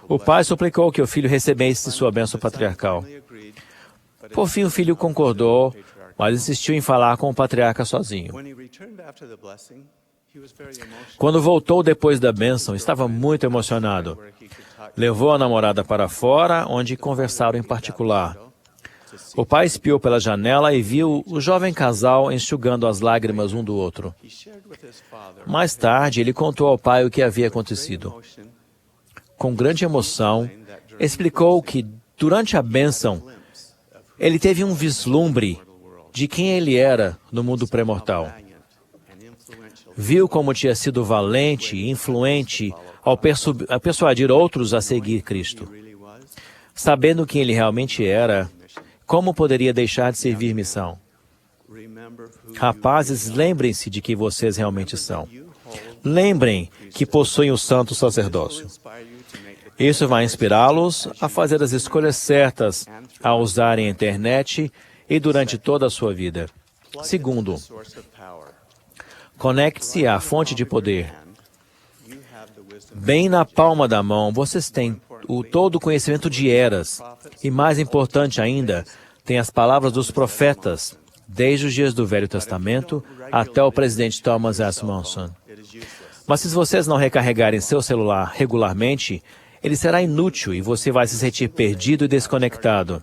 O pai suplicou que o filho recebesse sua bênção patriarcal. Por fim, o filho concordou, mas insistiu em falar com o patriarca sozinho. Quando voltou depois da bênção, estava muito emocionado. Levou a namorada para fora, onde conversaram em particular. O pai espiou pela janela e viu o jovem casal enxugando as lágrimas um do outro. Mais tarde, ele contou ao pai o que havia acontecido. Com grande emoção, explicou que, durante a bênção, ele teve um vislumbre de quem ele era no mundo pré-mortal. Viu como tinha sido valente e influente ao persuadir outros a seguir Cristo. Sabendo quem ele realmente era, como poderia deixar de servir missão? Rapazes, lembrem-se de quem vocês realmente são. Lembrem que possuem o santo sacerdócio. Isso vai inspirá-los a fazer as escolhas certas, a usarem a internet e durante toda a sua vida. Segundo, conecte-se à fonte de poder. Bem na palma da mão, vocês têm todo o conhecimento de eras. E mais importante ainda, tem as palavras dos profetas, desde os dias do Velho Testamento até o presidente Thomas S. Monson. Mas se vocês não recarregarem seu celular regularmente, ele será inútil e você vai se sentir perdido e desconectado.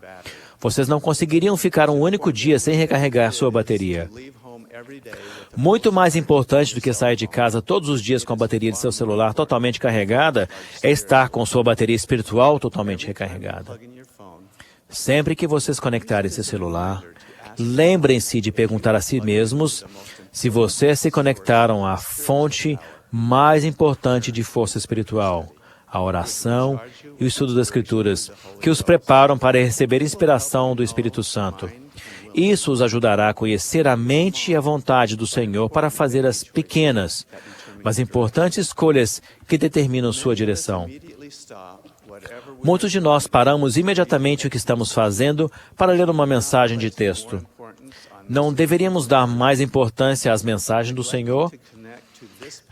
Vocês não conseguiriam ficar um único dia sem recarregar sua bateria. Muito mais importante do que sair de casa todos os dias com a bateria de seu celular totalmente carregada é estar com sua bateria espiritual totalmente recarregada. Sempre que vocês conectarem seu celular, lembrem-se de perguntar a si mesmos se vocês se conectaram à fonte mais importante de força espiritual, a oração e o estudo das Escrituras, que os preparam para receber inspiração do Espírito Santo. Isso os ajudará a conhecer a mente e a vontade do Senhor para fazer as pequenas, mas importantes escolhas que determinam sua direção. Muitos de nós paramos imediatamente o que estamos fazendo para ler uma mensagem de texto. Não deveríamos dar mais importância às mensagens do Senhor?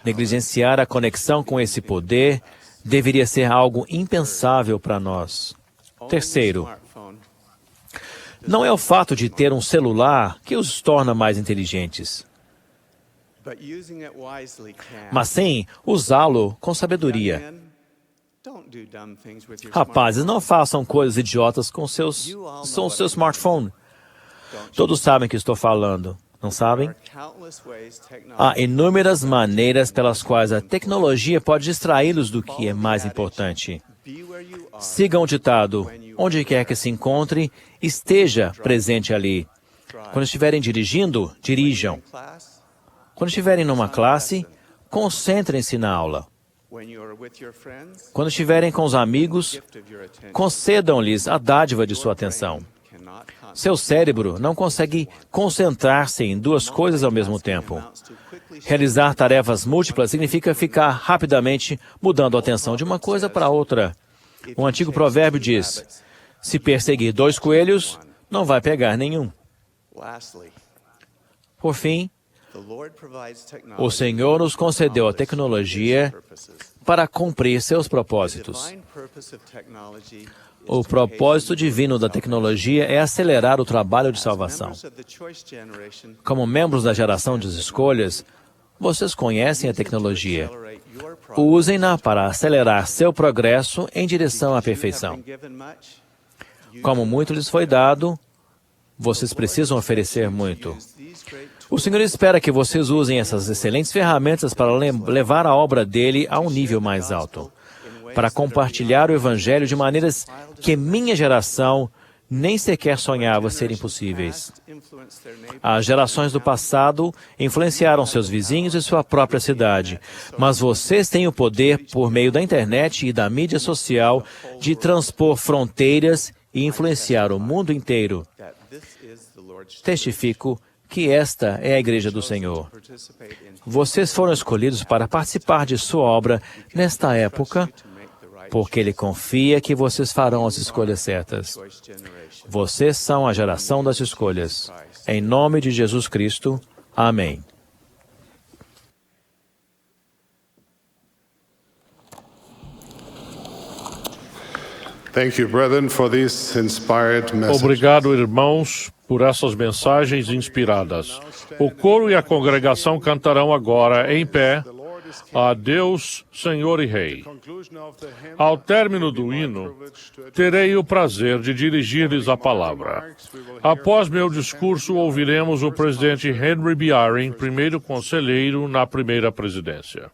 Negligenciar a conexão com esse poder deveria ser algo impensável para nós. Terceiro, não é o fato de ter um celular que os torna mais inteligentes, mas sim usá-lo com sabedoria. Rapazes, não façam coisas idiotas com seu smartphone. Todos sabem o que estou falando, não sabem? Há inúmeras maneiras pelas quais a tecnologia pode distraí-los do que é mais importante. Sigam o ditado: onde quer que se encontre, esteja presente ali. Quando estiverem dirigindo, dirijam. Quando estiverem numa classe, concentrem-se na aula. Quando estiverem com os amigos, concedam-lhes a dádiva de sua atenção. Seu cérebro não consegue concentrar-se em duas coisas ao mesmo tempo. Realizar tarefas múltiplas significa ficar rapidamente mudando a atenção de uma coisa para outra. Um antigo provérbio diz: se perseguir 2 coelhos, não vai pegar nenhum. Por fim, o Senhor nos concedeu a tecnologia para cumprir seus propósitos. O propósito divino da tecnologia é acelerar o trabalho de salvação. Como membros da geração das escolhas, vocês conhecem a tecnologia. Usem-na para acelerar seu progresso em direção à perfeição. Como muito lhes foi dado, vocês precisam oferecer muito. O Senhor espera que vocês usem essas excelentes ferramentas para levar a obra dele a um nível mais alto, para compartilhar o Evangelho de maneiras que minha geração nem sequer sonhava serem possíveis. As gerações do passado influenciaram seus vizinhos e sua própria cidade, mas vocês têm o poder, por meio da internet e da mídia social, de transpor fronteiras e influenciar o mundo inteiro. Testifico que esta é a Igreja do Senhor. Vocês foram escolhidos para participar de sua obra nesta época, porque Ele confia que vocês farão as escolhas certas. Vocês são a geração das escolhas. Em nome de Jesus Cristo. Amém. Thank you, brethren, for these inspired messages. Obrigado, irmãos, por essas mensagens inspiradas. O coro e a congregação cantarão agora, em pé, a Deus, Senhor e Rei. Ao término do hino, terei o prazer de dirigir-lhes a palavra. Após meu discurso, ouviremos o presidente Henry B. Eyring, primeiro conselheiro na primeira presidência.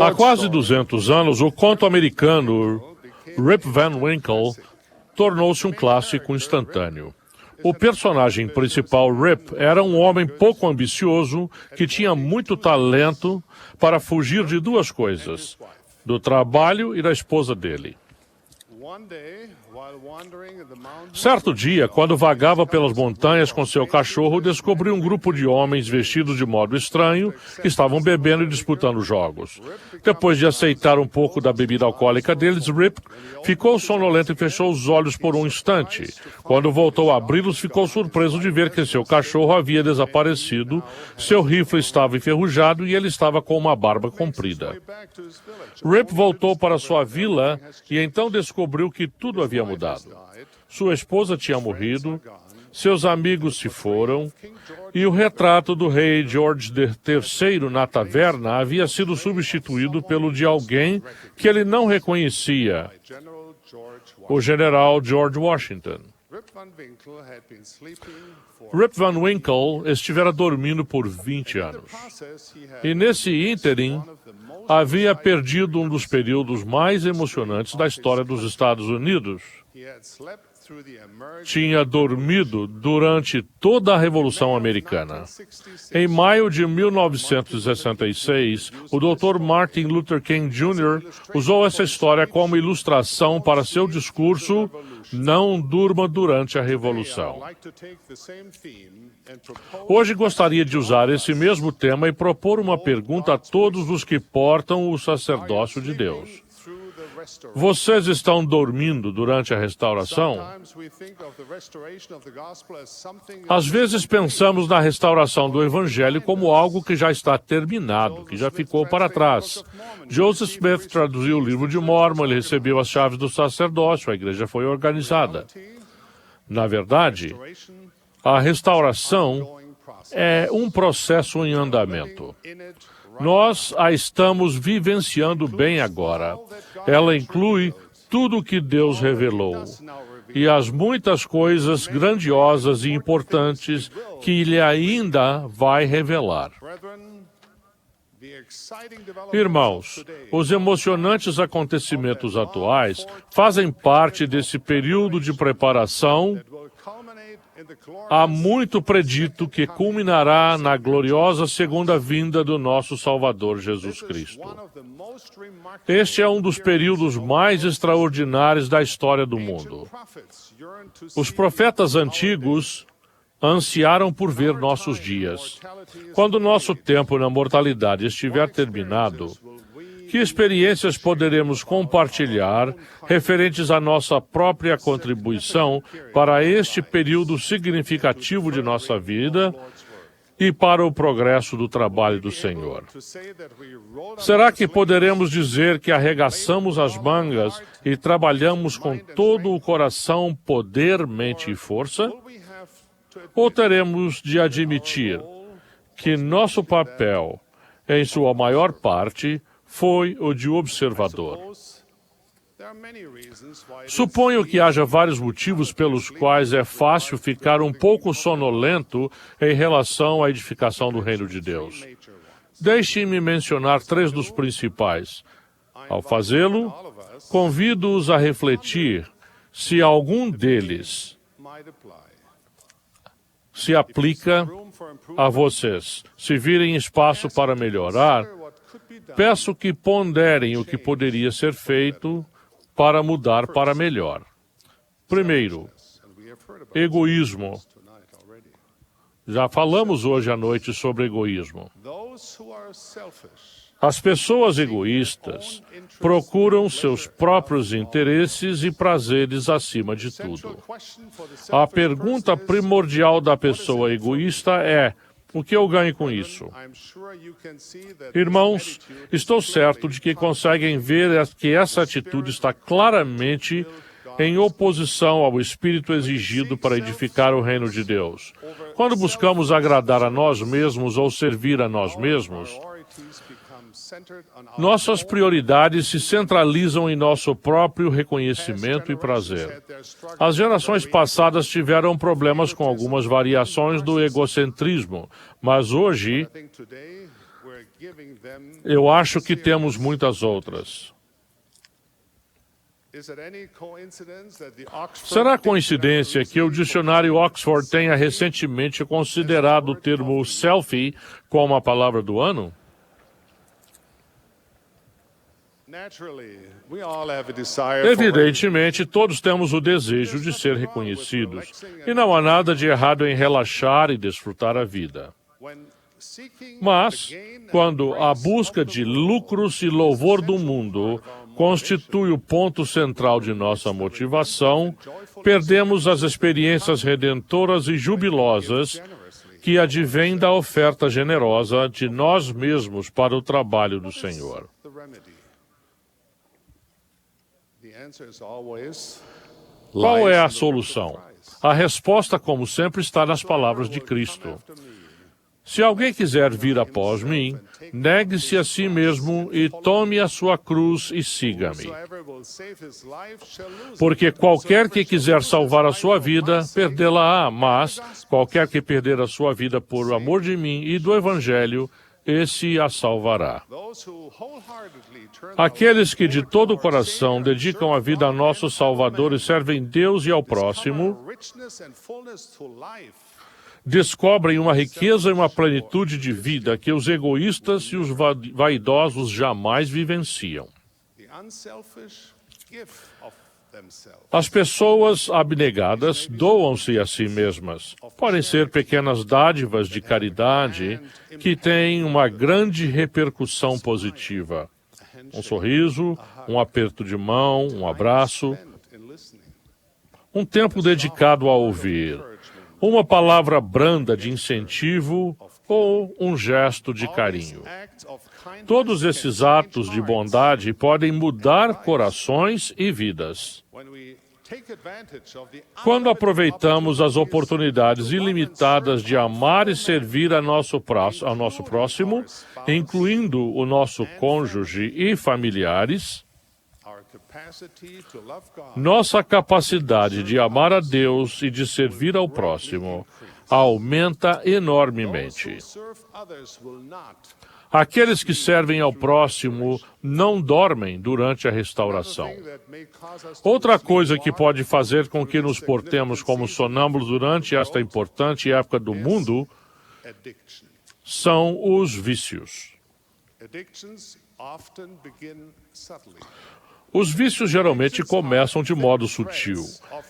Há quase 200 anos, o conto americano Rip Van Winkle tornou-se um clássico instantâneo. O personagem principal, Rip, era um homem pouco ambicioso que tinha muito talento para fugir de duas coisas: do trabalho e da esposa dele. Certo dia, quando vagava pelas montanhas com seu cachorro, descobriu um grupo de homens vestidos de modo estranho que estavam bebendo e disputando jogos. Depois de aceitar um pouco da bebida alcoólica deles, Rip ficou sonolento e fechou os olhos por um instante. Quando voltou a abri-los, ficou surpreso de ver que seu cachorro havia desaparecido, seu rifle estava enferrujado e ele estava com uma barba comprida. Rip voltou para sua vila e então descobriu que tudo havia mudado. Sua esposa tinha morrido, seus amigos se foram, e o retrato do rei George III na taverna havia sido substituído pelo de alguém que ele não reconhecia, o general George Washington. Rip Van Winkle estivera dormindo por 20 anos. E nesse ínterim, havia perdido um dos períodos mais emocionantes da história dos Estados Unidos. tinha dormido durante toda a Revolução Americana. Em maio de 1966, o Dr. Martin Luther King Jr. usou essa história como ilustração para seu discurso "Não durma durante a Revolução". Hoje gostaria de usar esse mesmo tema e propor uma pergunta a todos os que portam o sacerdócio de Deus. Vocês estão dormindo durante a restauração? Às vezes pensamos na restauração do Evangelho como algo que já está terminado, que já ficou para trás. Joseph Smith traduziu o livro de Mórmon, ele recebeu as chaves do sacerdócio, a igreja foi organizada. Na verdade, a restauração é um processo em andamento. Nós a estamos vivenciando bem agora. Ela inclui tudo o que Deus revelou e as muitas coisas grandiosas e importantes que Ele ainda vai revelar. Irmãos, os emocionantes acontecimentos atuais fazem parte desse período de preparação. Há muito predito que culminará na gloriosa segunda vinda do nosso Salvador Jesus Cristo. Este é um dos períodos mais extraordinários da história do mundo. Os profetas antigos ansiaram por ver nossos dias. Quando nosso tempo na mortalidade estiver terminado, que experiências poderemos compartilhar referentes à nossa própria contribuição para este período significativo de nossa vida e para o progresso do trabalho do Senhor? Será que poderemos dizer que arregaçamos as mangas e trabalhamos com todo o coração, poder, mente e força? Ou teremos de admitir que nosso papel, em sua maior parte, foi o de observador? Suponho que haja vários motivos pelos quais é fácil ficar um pouco sonolento em relação à edificação do reino de Deus. Deixe-me mencionar 3 dos principais. Ao fazê-lo, convido-os a refletir se algum deles se aplica a vocês. Se virem espaço para melhorar, peço que ponderem o que poderia ser feito para mudar para melhor. Primeiro, egoísmo. Já falamos hoje à noite sobre egoísmo. As pessoas egoístas procuram seus próprios interesses e prazeres acima de tudo. A pergunta primordial da pessoa egoísta é: o que eu ganho com isso? Irmãos, estou certo de que conseguem ver que essa atitude está claramente em oposição ao espírito exigido para edificar o reino de Deus. Quando buscamos agradar a nós mesmos ou servir a nós mesmos, nossas prioridades se centralizam em nosso próprio reconhecimento e prazer. As gerações passadas tiveram problemas com algumas variações do egocentrismo, mas hoje eu acho que temos muitas outras. Será coincidência que o dicionário Oxford tenha recentemente considerado o termo selfie como a palavra do ano? Evidentemente, todos temos o desejo de ser reconhecidos, e não há nada de errado em relaxar e desfrutar a vida. Mas, quando a busca de lucros e louvor do mundo constitui o ponto central de nossa motivação, perdemos as experiências redentoras e jubilosas que advêm da oferta generosa de nós mesmos para o trabalho do Senhor. Qual é a solução? A resposta, como sempre, está nas palavras de Cristo. Se alguém quiser vir após mim, negue-se a si mesmo e tome a sua cruz e siga-me. Porque qualquer que quiser salvar a sua vida, perdê-la-á, mas qualquer que perder a sua vida por amor de mim e do Evangelho, esse a salvará. Aqueles que de todo o coração dedicam a vida a nosso Salvador e servem Deus e ao próximo, descobrem uma riqueza e uma plenitude de vida que os egoístas e os vaidosos jamais vivenciam. As pessoas abnegadas doam-se a si mesmas. Podem ser pequenas dádivas de caridade que têm uma grande repercussão positiva. Um sorriso, um aperto de mão, um abraço, um tempo dedicado a ouvir, uma palavra branda de incentivo ou um gesto de carinho. Todos esses atos de bondade podem mudar corações e vidas. Quando aproveitamos as oportunidades ilimitadas de amar e servir ao nosso próximo, incluindo o nosso cônjuge e familiares, nossa capacidade de amar a Deus e de servir ao próximo aumenta enormemente. Aqueles que servem ao próximo não dormem durante a restauração. Outra coisa que pode fazer com que nos portemos como sonâmbulos durante esta importante época do mundo são os vícios. Os vícios geralmente começam de modo sutil.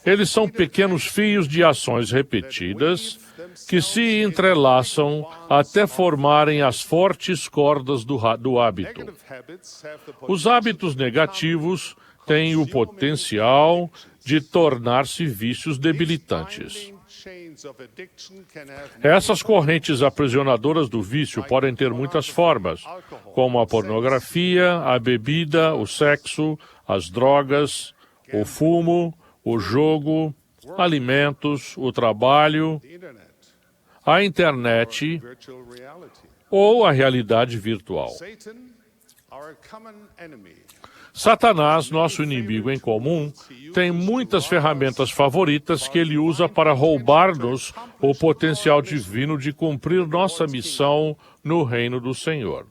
Eles são pequenos fios de ações repetidas que se entrelaçam até formarem as fortes cordas do hábito. Os hábitos negativos têm o potencial de tornar-se vícios debilitantes. Essas correntes aprisionadoras do vício podem ter muitas formas, como a pornografia, a bebida, o sexo, as drogas, o fumo, o jogo, alimentos, o trabalho, a internet ou a realidade virtual. Satanás, nosso inimigo em comum, tem muitas ferramentas favoritas que ele usa para roubar-nos o potencial divino de cumprir nossa missão no reino do Senhor.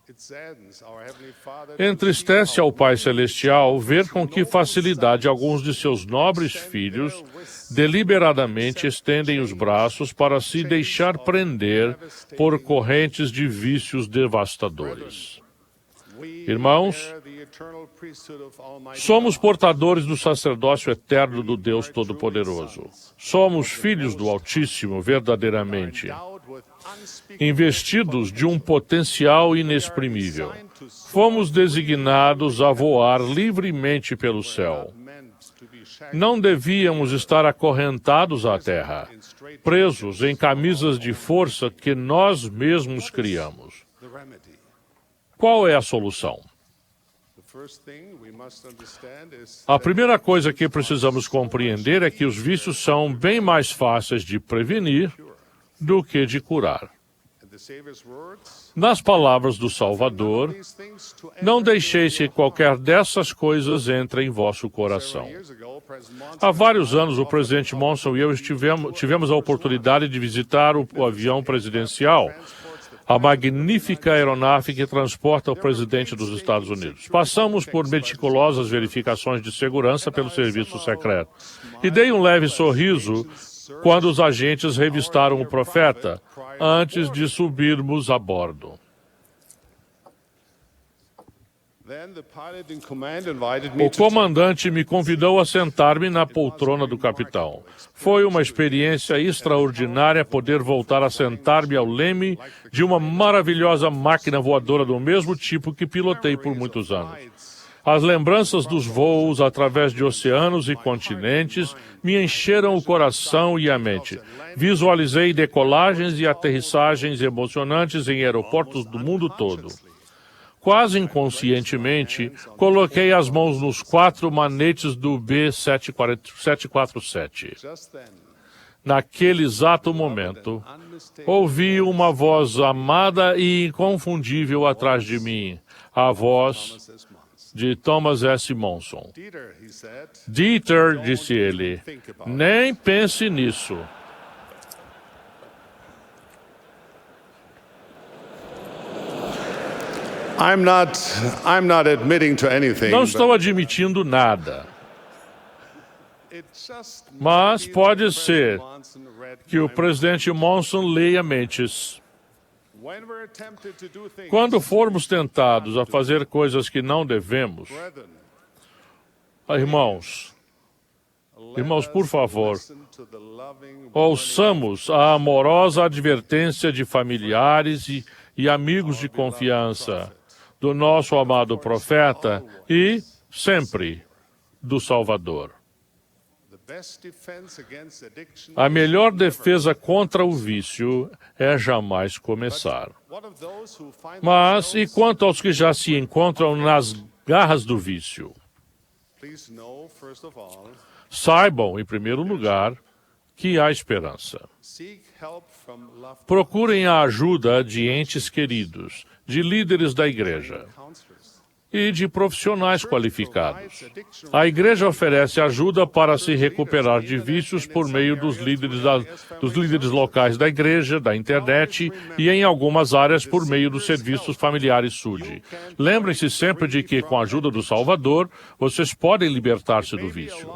Entristece ao Pai Celestial ver com que facilidade alguns de seus nobres filhos deliberadamente estendem os braços para se deixar prender por correntes de vícios devastadores. Irmãos, somos portadores do sacerdócio eterno do Deus Todo-Poderoso. Somos filhos do Altíssimo, verdadeiramente, investidos de um potencial inexprimível. Fomos designados a voar livremente pelo céu. Não devíamos estar acorrentados à terra, presos em camisas de força que nós mesmos criamos. Qual é a solução? A primeira coisa que precisamos compreender é que os vícios são bem mais fáceis de prevenir do que de curar. Nas palavras do Salvador, não deixeis que qualquer dessas coisas entre em vosso coração. Há vários anos, o presidente Monson e eu tivemos a oportunidade de visitar o avião presidencial, a magnífica aeronave que transporta o presidente dos Estados Unidos. Passamos por meticulosas verificações de segurança pelo serviço secreto. E dei um leve sorriso quando os agentes revistaram o profeta antes de subirmos a bordo. O comandante me convidou a sentar-me na poltrona do capitão. Foi uma experiência extraordinária poder voltar a sentar-me ao leme de uma maravilhosa máquina voadora do mesmo tipo que pilotei por muitos anos. As lembranças dos voos através de oceanos e continentes me encheram o coração e a mente. Visualizei decolagens e aterrissagens emocionantes em aeroportos do mundo todo. Quase inconscientemente, coloquei as mãos nos 4 manetes do B-747. Naquele exato momento, ouvi uma voz amada e inconfundível atrás de mim, a voz de Thomas S. Monson. Dieter, disse ele, nem pense nisso. I'm not admitting to anything. Não estou admitindo nada. Mas pode ser que o presidente Monson leia mentes. Quando formos tentados a fazer coisas que não devemos, irmãos, por favor, ouçamos a amorosa advertência de familiares e amigos de confiança do nosso amado profeta e, sempre, do Salvador. A melhor defesa contra o vício é jamais começar. Mas e quanto aos que já se encontram nas garras do vício? Saibam, em primeiro lugar, que há esperança. Procurem a ajuda de entes queridos, de líderes da igreja e de profissionais qualificados. A igreja oferece ajuda para se recuperar de vícios por meio dos líderes locais da igreja, da internet e, em algumas áreas, por meio dos serviços familiares SUD. Lembrem-se sempre de que, com a ajuda do Salvador, vocês podem libertar-se do vício.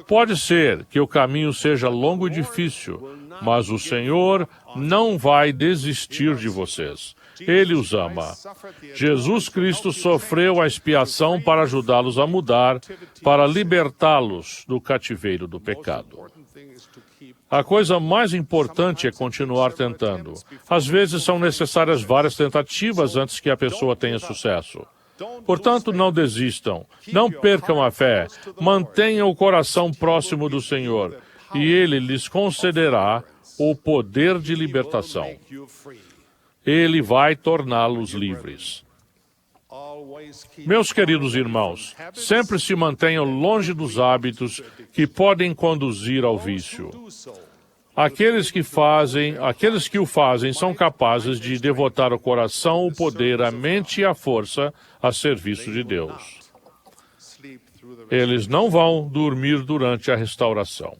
Pode ser que o caminho seja longo e difícil, mas o Senhor não vai desistir de vocês. Ele os ama. Jesus Cristo sofreu a expiação para ajudá-los a mudar, para libertá-los do cativeiro do pecado. A coisa mais importante é continuar tentando. Às vezes são necessárias várias tentativas antes que a pessoa tenha sucesso. Portanto, não desistam, não percam a fé, mantenham o coração próximo do Senhor e Ele lhes concederá o poder de libertação. Ele vai torná-los livres. Meus queridos irmãos, sempre se mantenham longe dos hábitos que podem conduzir ao vício. Aqueles que o fazem são capazes de devotar o coração, o poder, a mente e a força a serviço de Deus. Eles não vão dormir durante a restauração.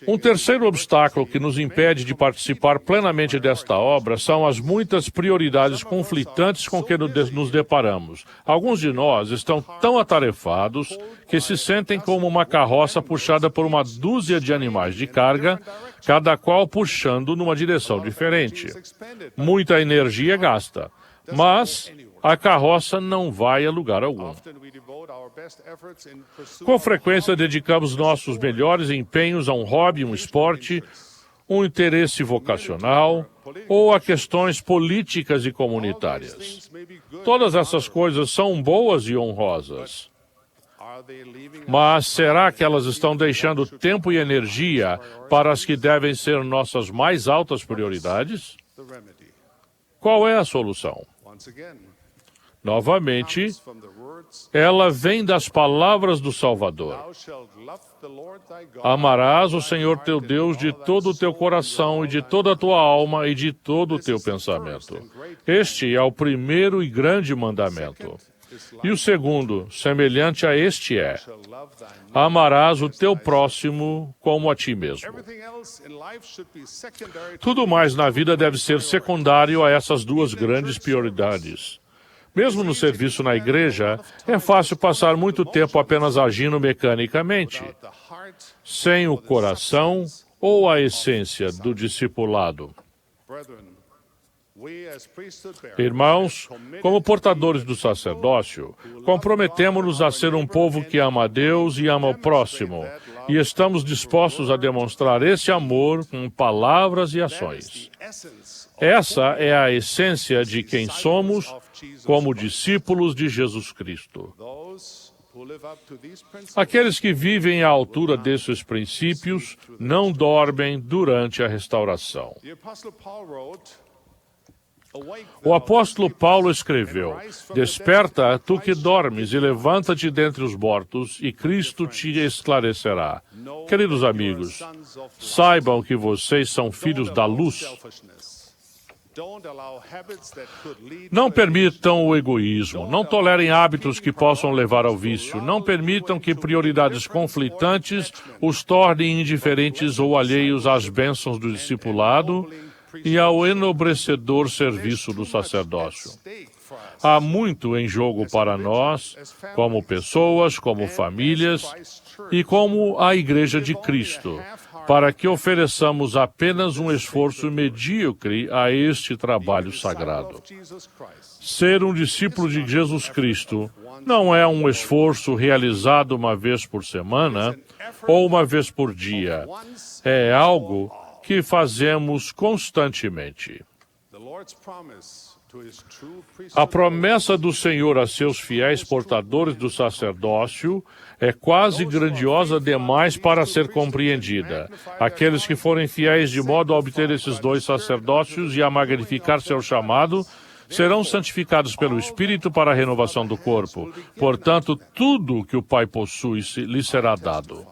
Um terceiro obstáculo que nos impede de participar plenamente desta obra são as muitas prioridades conflitantes com que nos deparamos. Alguns de nós estão tão atarefados que se sentem como uma carroça puxada por uma dúzia de animais de carga, cada qual puxando numa direção diferente. Muita energia gasta, mas a carroça não vai a lugar algum. Com frequência, dedicamos nossos melhores empenhos a um hobby, um esporte, um interesse vocacional ou a questões políticas e comunitárias. Todas essas coisas são boas e honrosas. Mas será que elas estão deixando tempo e energia para as que devem ser nossas mais altas prioridades? Qual é a solução? Novamente, ela vem das palavras do Salvador. Amarás o Senhor teu Deus de todo o teu coração e de toda a tua alma e de todo o teu pensamento. Este é o primeiro e grande mandamento. E o segundo, semelhante a este é: amarás o teu próximo como a ti mesmo. Tudo mais na vida deve ser secundário a essas duas grandes prioridades. Mesmo no serviço na igreja, é fácil passar muito tempo apenas agindo mecanicamente, sem o coração ou a essência do discipulado. Irmãos, como portadores do sacerdócio, comprometemo-nos a ser um povo que ama a Deus e ama o próximo, e estamos dispostos a demonstrar esse amor com palavras e ações. Essa é a essência de quem somos como discípulos de Jesus Cristo. Aqueles que vivem à altura desses princípios não dormem durante a restauração. O apóstolo Paulo escreveu: desperta, tu que dormes, e levanta-te dentre os mortos, e Cristo te esclarecerá. Queridos amigos, saibam que vocês são filhos da luz. Não permitam o egoísmo, não tolerem hábitos que possam levar ao vício, não permitam que prioridades conflitantes os tornem indiferentes ou alheios às bênçãos do discipulado, e ao enobrecedor serviço do sacerdócio. Há muito em jogo para nós, como pessoas, como famílias e como a Igreja de Cristo, para que ofereçamos apenas um esforço medíocre a este trabalho sagrado. Ser um discípulo de Jesus Cristo não é um esforço realizado uma vez por semana ou uma vez por dia. É algo que fazemos constantemente. A promessa do Senhor a seus fiéis portadores do sacerdócio é quase grandiosa demais para ser compreendida. Aqueles que forem fiéis de modo a obter esses 2 sacerdócios e a magnificar seu chamado, serão santificados pelo Espírito para a renovação do corpo. Portanto, tudo que o Pai possui lhe será dado.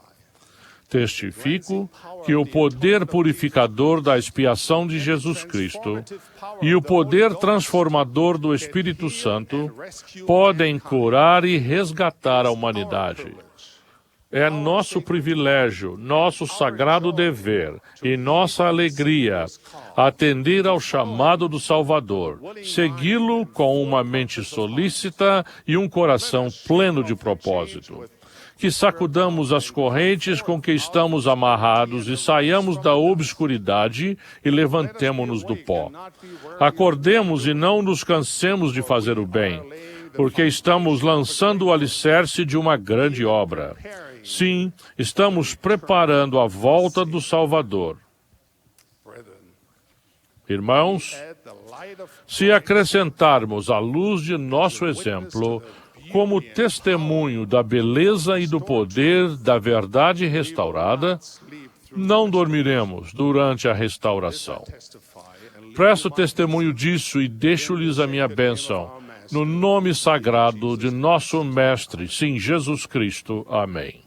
Testifico que o poder purificador da expiação de Jesus Cristo e o poder transformador do Espírito Santo podem curar e resgatar a humanidade. É nosso privilégio, nosso sagrado dever e nossa alegria atender ao chamado do Salvador, segui-lo com uma mente solícita e um coração pleno de propósito. Que sacudamos as correntes com que estamos amarrados e saiamos da obscuridade e levantemo-nos do pó. Acordemos e não nos cansemos de fazer o bem, porque estamos lançando o alicerce de uma grande obra. Sim, estamos preparando a volta do Salvador. Irmãos, se acrescentarmos a luz de nosso exemplo como testemunho da beleza e do poder da verdade restaurada, não dormiremos durante a restauração. Presto testemunho disso e deixo-lhes a minha bênção, no nome sagrado de nosso Mestre, sim, Jesus Cristo. Amém.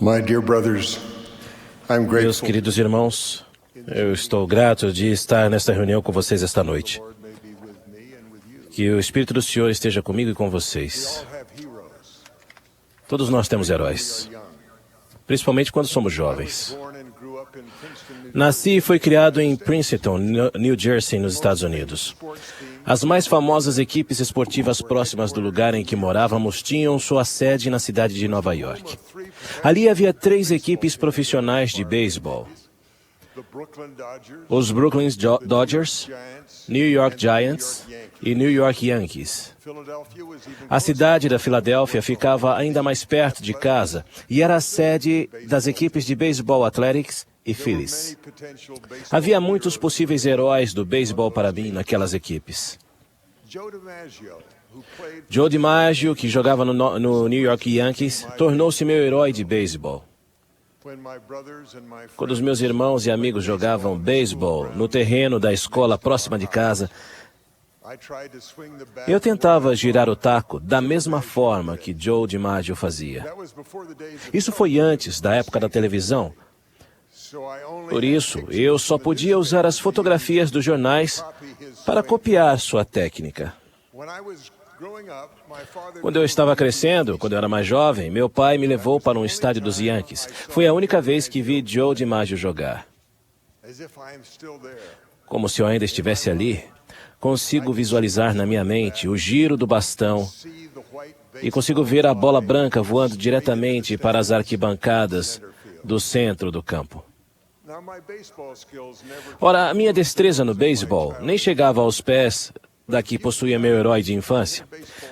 My dear brothers, I'm Meus grateful. queridos irmãos, eu estou grato de estar nesta reunião com vocês esta noite. Que o Espírito do Senhor esteja comigo e com vocês. Todos nós temos heróis, principalmente quando somos jovens. Nasci e fui criado em Princeton, New Jersey, nos Estados Unidos. As mais famosas equipes esportivas próximas do lugar em que morávamos tinham sua sede na cidade de Nova York. Ali havia 3 equipes profissionais de beisebol: os Brooklyn Dodgers, New York Giants e New York Yankees. A cidade da Filadélfia ficava ainda mais perto de casa e era a sede das equipes de beisebol Athletics e Phillies. Havia muitos possíveis heróis do beisebol para mim naquelas equipes. Joe DiMaggio, que jogava no New York Yankees, tornou-se meu herói de beisebol. Quando os meus irmãos e amigos jogavam beisebol no terreno da escola próxima de casa, eu tentava girar o taco da mesma forma que Joe DiMaggio fazia. Isso foi antes da época da televisão. Por isso, eu só podia usar as fotografias dos jornais para copiar sua técnica. Quando eu estava crescendo, quando eu era mais jovem, meu pai me levou para um estádio dos Yankees. Foi a única vez que vi Joe DiMaggio jogar. Como se eu ainda estivesse ali, consigo visualizar na minha mente o giro do bastão e consigo ver a bola branca voando diretamente para as arquibancadas do centro do campo. Ora, a minha destreza no beisebol nem chegava aos pés da que possuía meu herói de infância,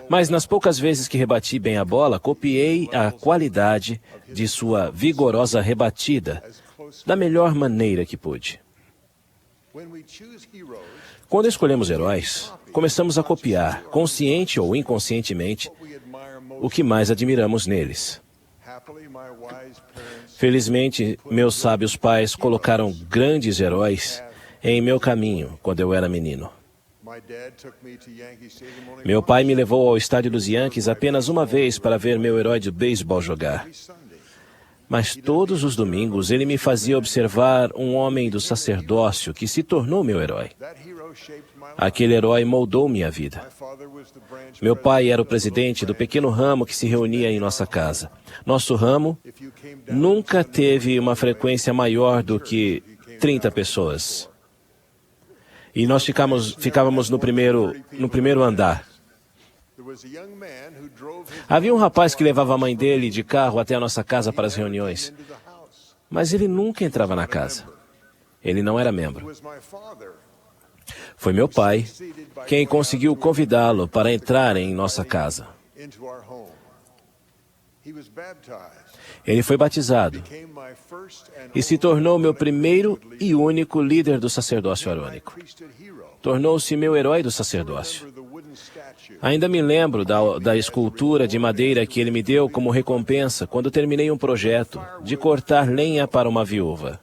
mas nas poucas vezes que rebati bem a bola, copiei a qualidade de sua vigorosa rebatida da melhor maneira que pude. Quando escolhemos heróis, começamos a copiar, consciente ou inconscientemente, o que mais admiramos neles. Felizmente, meus sábios pais colocaram grandes heróis em meu caminho quando eu era menino. Meu pai me levou ao estádio dos Yankees apenas uma vez para ver meu herói de beisebol jogar. Mas todos os domingos ele me fazia observar um homem do sacerdócio que se tornou meu herói. Aquele herói moldou minha vida. Meu pai era o presidente do pequeno ramo que se reunia em nossa casa. Nosso ramo nunca teve uma frequência maior do que 30 pessoas. E nós ficávamos no primeiro andar. Havia um rapaz que levava a mãe dele de carro até a nossa casa para as reuniões. Mas ele nunca entrava na casa. Ele não era membro. Foi meu pai quem conseguiu convidá-lo para entrar em nossa casa. Ele foi batizado e se tornou meu primeiro e único líder do sacerdócio arônico. Tornou-se meu herói do sacerdócio. Ainda me lembro da escultura de madeira que ele me deu como recompensa quando terminei um projeto de cortar lenha para uma viúva.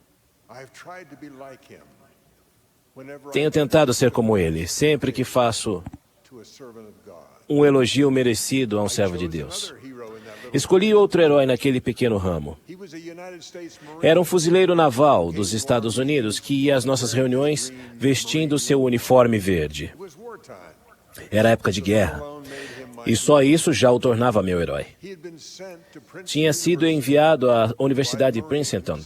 Tenho tentado ser como ele, sempre que faço um elogio merecido a um servo de Deus. Escolhi outro herói naquele pequeno ramo. Era um fuzileiro naval dos Estados Unidos que ia às nossas reuniões vestindo seu uniforme verde. Era época de guerra. E só isso já o tornava meu herói. Tinha sido enviado à Universidade de Princeton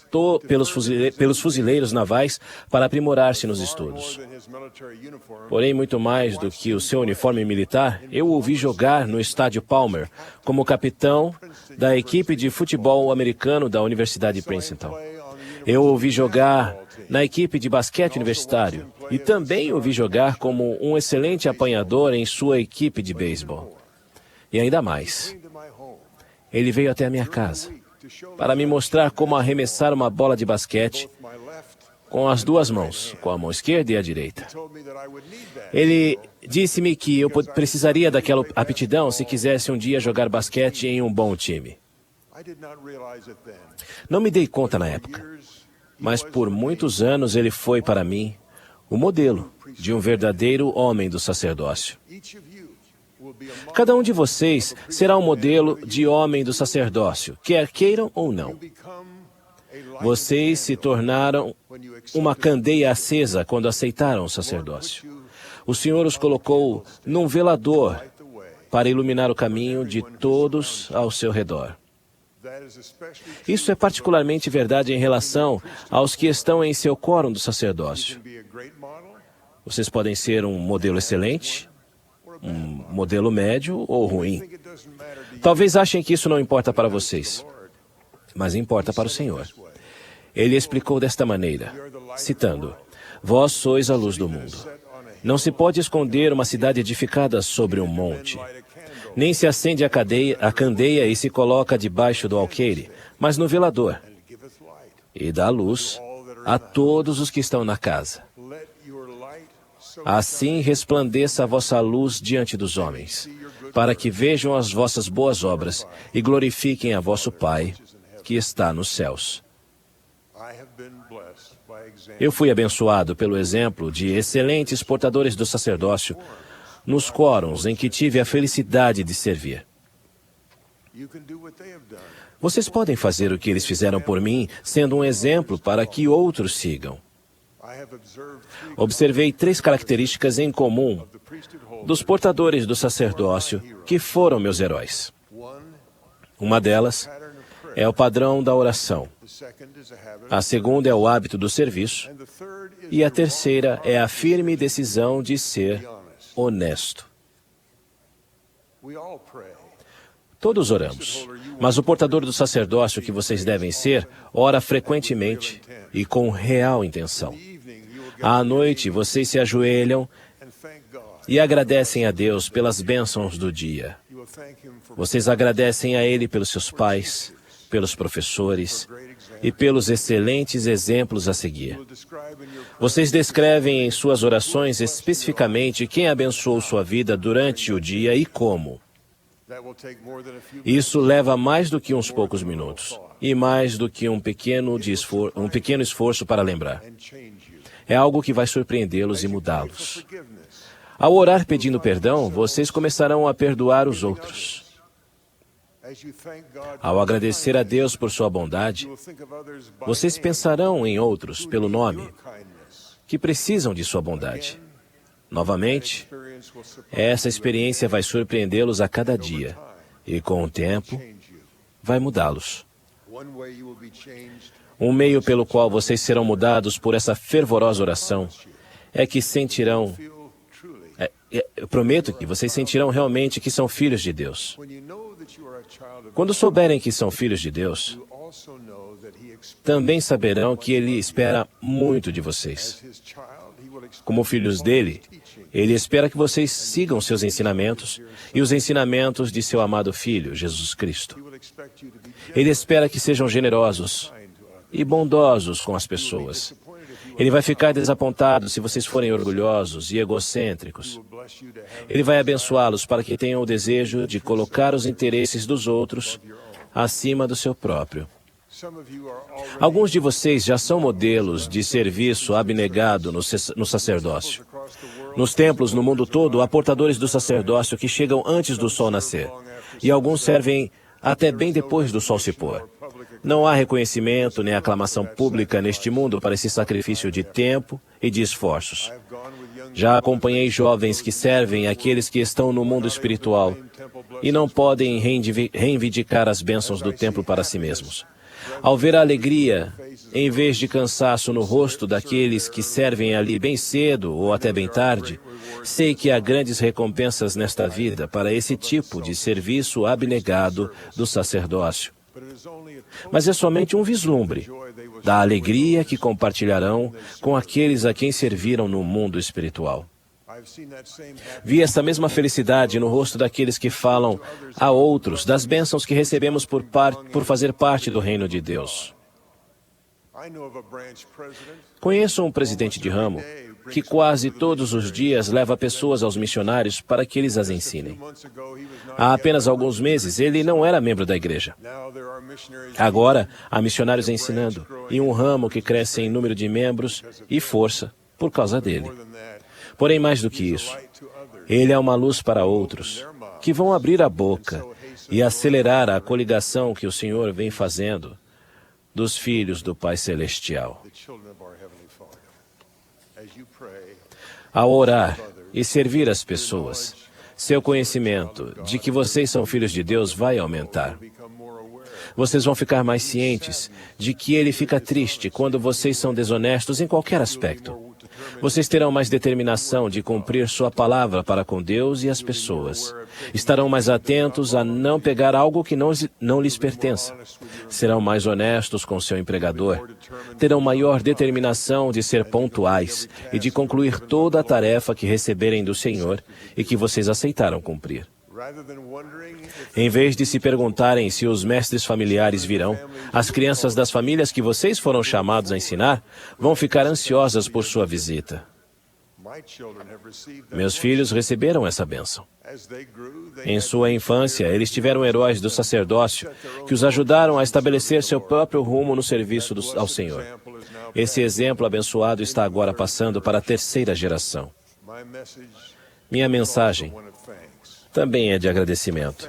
pelos fuzileiros navais para aprimorar-se nos estudos. Porém, muito mais do que o seu uniforme militar, eu o vi jogar no estádio Palmer como capitão da equipe de futebol americano da Universidade de Princeton. Eu o vi jogar na equipe de basquete universitário e também o vi jogar como um excelente apanhador em sua equipe de beisebol. E ainda mais, ele veio até a minha casa para me mostrar como arremessar uma bola de basquete com as duas mãos, com a mão esquerda e a direita. Ele disse-me que eu precisaria daquela aptidão se quisesse um dia jogar basquete em um bom time. Não me dei conta na época, mas por muitos anos ele foi para mim o modelo de um verdadeiro homem do sacerdócio. Cada um de vocês será um modelo de homem do sacerdócio, quer queiram ou não. Vocês se tornaram uma candeia acesa quando aceitaram o sacerdócio. O Senhor os colocou num velador para iluminar o caminho de todos ao seu redor. Isso é particularmente verdade em relação aos que estão em seu quórum do sacerdócio. Vocês podem ser um modelo excelente, um modelo médio ou ruim. Talvez achem que isso não importa para vocês, mas importa para o Senhor. Ele explicou desta maneira, citando: Vós sois a luz do mundo. Não se pode esconder uma cidade edificada sobre um monte. Nem se acende a candeia e se coloca debaixo do alqueire, mas no velador, e dá luz a todos os que estão na casa. Assim resplandeça a vossa luz diante dos homens, para que vejam as vossas boas obras e glorifiquem a vosso Pai, que está nos céus. Eu fui abençoado pelo exemplo de excelentes portadores do sacerdócio nos quóruns em que tive a felicidade de servir. Vocês podem fazer o que eles fizeram por mim, sendo um exemplo para que outros sigam. Observei 3 características em comum dos portadores do sacerdócio que foram meus heróis. Uma delas é o padrão da oração. A segunda é o hábito do serviço. E a terceira é a firme decisão de ser honesto. Todos oramos, mas o portador do sacerdócio que vocês devem ser, ora frequentemente e com real intenção. À noite, vocês se ajoelham e agradecem a Deus pelas bênçãos do dia. Vocês agradecem a Ele pelos seus pais, pelos professores e pelos excelentes exemplos a seguir. Vocês descrevem em suas orações especificamente quem abençoou sua vida durante o dia e como. Isso leva mais do que uns poucos minutos e mais do que um pequeno esforço para lembrar. É algo que vai surpreendê-los e mudá-los. Ao orar pedindo perdão, vocês começarão a perdoar os outros. Ao agradecer a Deus por sua bondade, vocês pensarão em outros pelo nome que precisam de sua bondade. Novamente, essa experiência vai surpreendê-los a cada dia e, com o tempo, vai mudá-los. Um meio pelo qual vocês serão mudados por essa fervorosa oração é que sentirão... eu prometo que vocês sentirão realmente que são filhos de Deus. Quando souberem que são filhos de Deus, também saberão que Ele espera muito de vocês. Como filhos dele, Ele espera que vocês sigam seus ensinamentos e os ensinamentos de seu amado Filho, Jesus Cristo. Ele espera que sejam generosos e bondosos com as pessoas. Ele vai ficar desapontado se vocês forem orgulhosos e egocêntricos. Ele vai abençoá-los para que tenham o desejo de colocar os interesses dos outros acima do seu próprio. Alguns de vocês já são modelos de serviço abnegado no sacerdócio. Nos templos no mundo todo, há portadores do sacerdócio que chegam antes do sol nascer, e alguns servem até bem depois do sol se pôr. Não há reconhecimento nem aclamação pública neste mundo para esse sacrifício de tempo e de esforços. Já acompanhei jovens que servem aqueles que estão no mundo espiritual e não podem reivindicar as bênçãos do templo para si mesmos. Ao ver a alegria, em vez de cansaço no rosto daqueles que servem ali bem cedo ou até bem tarde, sei que há grandes recompensas nesta vida para esse tipo de serviço abnegado do sacerdócio. Mas é somente um vislumbre da alegria que compartilharão com aqueles a quem serviram no mundo espiritual. Vi essa mesma felicidade no rosto daqueles que falam a outros das bênçãos que recebemos por fazer parte do reino de Deus. Conheço um presidente de ramo que quase todos os dias leva pessoas aos missionários para que eles as ensinem. Há apenas alguns meses, ele não era membro da igreja. Agora, há missionários ensinando, e um ramo que cresce em número de membros e força por causa dele. Porém, mais do que isso, ele é uma luz para outros, que vão abrir a boca e acelerar a coligação que o Senhor vem fazendo dos filhos do Pai Celestial. Ao orar e servir as pessoas, seu conhecimento de que vocês são filhos de Deus vai aumentar. Vocês vão ficar mais cientes de que Ele fica triste quando vocês são desonestos em qualquer aspecto. Vocês terão mais determinação de cumprir sua palavra para com Deus e as pessoas. Estarão mais atentos a não pegar algo que não lhes pertença. Serão mais honestos com seu empregador. Terão maior determinação de ser pontuais e de concluir toda a tarefa que receberem do Senhor e que vocês aceitaram cumprir. Em vez de se perguntarem se os mestres familiares virão, as crianças das famílias que vocês foram chamados a ensinar vão ficar ansiosas por sua visita. Meus filhos receberam essa bênção. Em sua infância, eles tiveram heróis do sacerdócio que os ajudaram a estabelecer seu próprio rumo no serviço ao Senhor. Esse exemplo abençoado está agora passando para a terceira geração. Minha mensagem também é de agradecimento.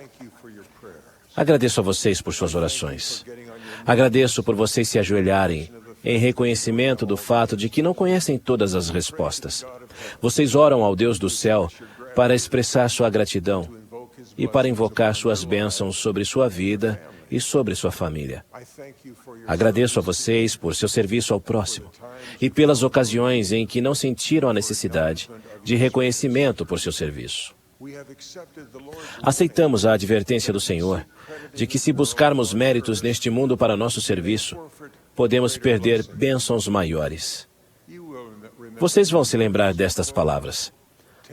Agradeço a vocês por suas orações. Agradeço por vocês se ajoelharem em reconhecimento do fato de que não conhecem todas as respostas. Vocês oram ao Deus do céu para expressar sua gratidão e para invocar suas bênçãos sobre sua vida e sobre sua família. Agradeço a vocês por seu serviço ao próximo e pelas ocasiões em que não sentiram a necessidade de reconhecimento por seu serviço. Aceitamos a advertência do Senhor de que se buscarmos méritos neste mundo para nosso serviço, podemos perder bênçãos maiores. Vocês vão se lembrar destas palavras.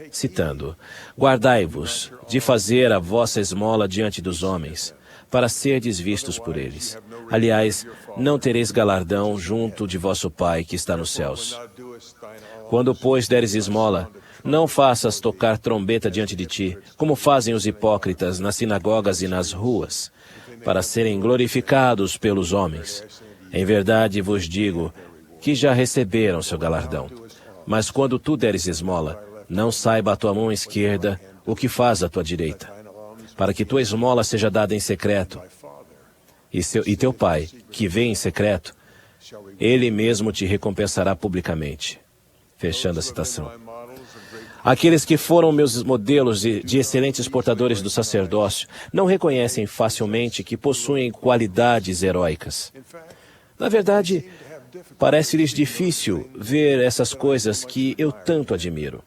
Citando, guardai-vos de fazer a vossa esmola diante dos homens, para serdes vistos por eles. Aliás, não tereis galardão junto de vosso Pai que está nos céus. Quando, pois, deres esmola, não faças tocar trombeta diante de ti, como fazem os hipócritas nas sinagogas e nas ruas, para serem glorificados pelos homens. Em verdade vos digo que já receberam seu galardão. Mas quando tu deres esmola, não saiba a tua mão esquerda o que faz a tua direita, para que tua esmola seja dada em secreto. E teu Pai, que vê em secreto, Ele mesmo te recompensará publicamente. Fechando a citação. Aqueles que foram meus modelos de excelentes portadores do sacerdócio não reconhecem facilmente que possuem qualidades heróicas. Na verdade, parece-lhes difícil ver essas coisas que eu tanto admiro.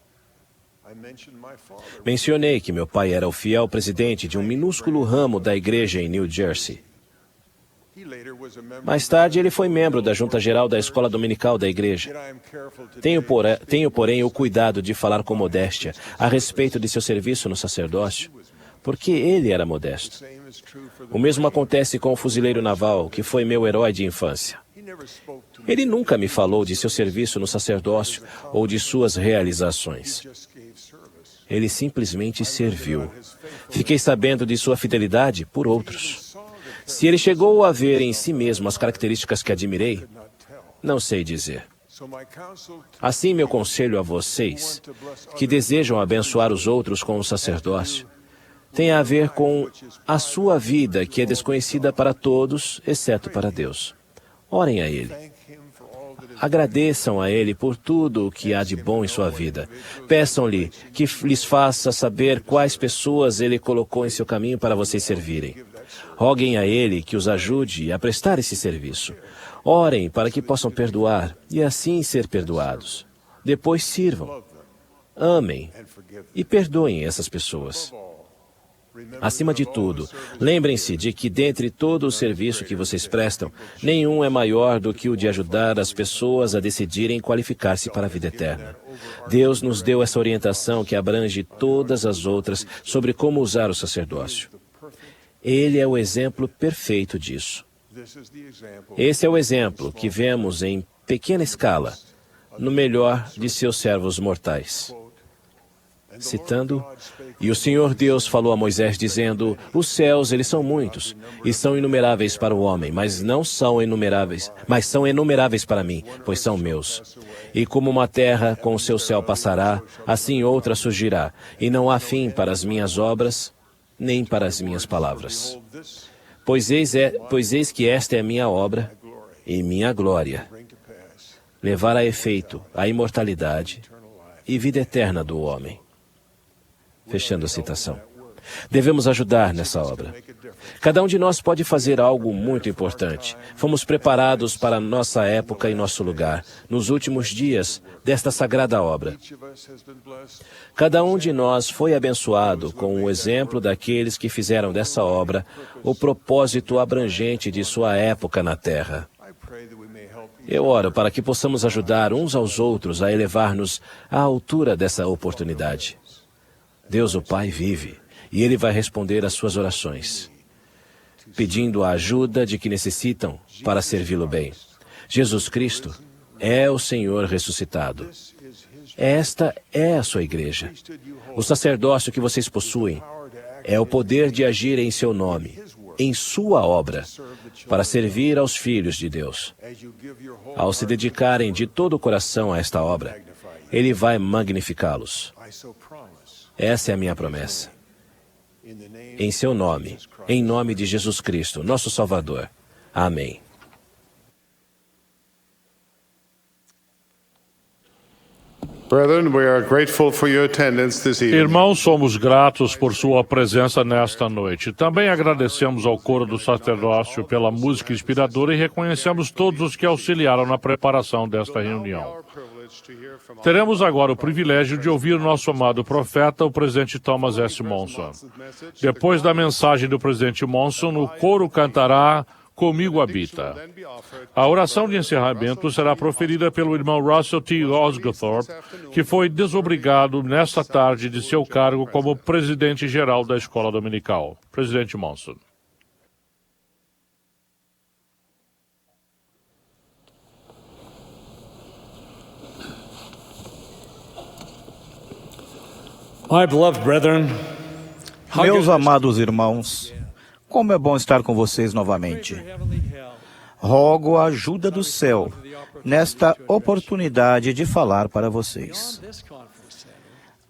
Mencionei que meu pai era o fiel presidente de um minúsculo ramo da igreja em New Jersey. Mais tarde, ele foi membro da Junta Geral da Escola Dominical da igreja. Tenho, porém, o cuidado de falar com modéstia a respeito de seu serviço no sacerdócio, porque ele era modesto. O mesmo acontece com o fuzileiro naval, que foi meu herói de infância. Ele nunca me falou de seu serviço no sacerdócio ou de suas realizações. Ele simplesmente serviu. Fiquei sabendo de sua fidelidade por outros. Se ele chegou a ver em si mesmo as características que admirei, não sei dizer. Assim, meu conselho a vocês, que desejam abençoar os outros com o sacerdócio, tem a ver com a sua vida, que é desconhecida para todos, exceto para Deus. Orem a Ele. Agradeçam a Ele por tudo o que há de bom em sua vida. Peçam-lhe que lhes faça saber quais pessoas Ele colocou em seu caminho para vocês servirem. Roguem a Ele que os ajude a prestar esse serviço. Orem para que possam perdoar e assim ser perdoados. Depois sirvam. Amem e perdoem essas pessoas. Acima de tudo, lembrem-se de que dentre todo o serviço que vocês prestam, nenhum é maior do que o de ajudar as pessoas a decidirem qualificar-se para a vida eterna. Deus nos deu essa orientação que abrange todas as outras sobre como usar o sacerdócio. Ele é o exemplo perfeito disso. Esse é o exemplo que vemos em pequena escala, no melhor de seus servos mortais. Citando, e o Senhor Deus falou a Moisés dizendo, os céus, eles são muitos, e são inumeráveis para o homem, mas são inumeráveis para mim, pois são meus. E como uma terra com o seu céu passará, assim outra surgirá, e não há fim para as minhas obras, nem para as minhas palavras. Pois eis que esta é a minha obra e minha glória, levar a efeito a imortalidade e vida eterna do homem. Fechando a citação. Devemos ajudar nessa obra. Cada um de nós pode fazer algo muito importante. Fomos preparados para nossa época e nosso lugar, nos últimos dias desta sagrada obra. Cada um de nós foi abençoado com o exemplo daqueles que fizeram dessa obra o propósito abrangente de sua época na Terra. Eu oro para que possamos ajudar uns aos outros a elevar-nos à altura dessa oportunidade. Deus, o Pai, vive, e Ele vai responder às suas orações, pedindo a ajuda de que necessitam para servi-lo bem. Jesus Cristo é o Senhor ressuscitado. Esta é a sua igreja. O sacerdócio que vocês possuem é o poder de agir em seu nome, em sua obra, para servir aos filhos de Deus. Ao se dedicarem de todo o coração a esta obra, Ele vai magnificá-los. Essa é a minha promessa. Em seu nome, em nome de Jesus Cristo, nosso Salvador. Amém. Irmãos, somos gratos por sua presença nesta noite. Também agradecemos ao coro do sacerdócio pela música inspiradora e reconhecemos todos os que auxiliaram na preparação desta reunião. Teremos agora o privilégio de ouvir nosso amado profeta, o presidente Thomas S. Monson. Depois da mensagem do presidente Monson, o coro cantará Comigo Habita. A oração de encerramento será proferida pelo irmão Russell T. Osgothorpe, que foi desobrigado nesta tarde de seu cargo como presidente-geral da Escola Dominical. Presidente Monson. Meus amados irmãos, como é bom estar com vocês novamente. Rogo a ajuda do céu nesta oportunidade de falar para vocês.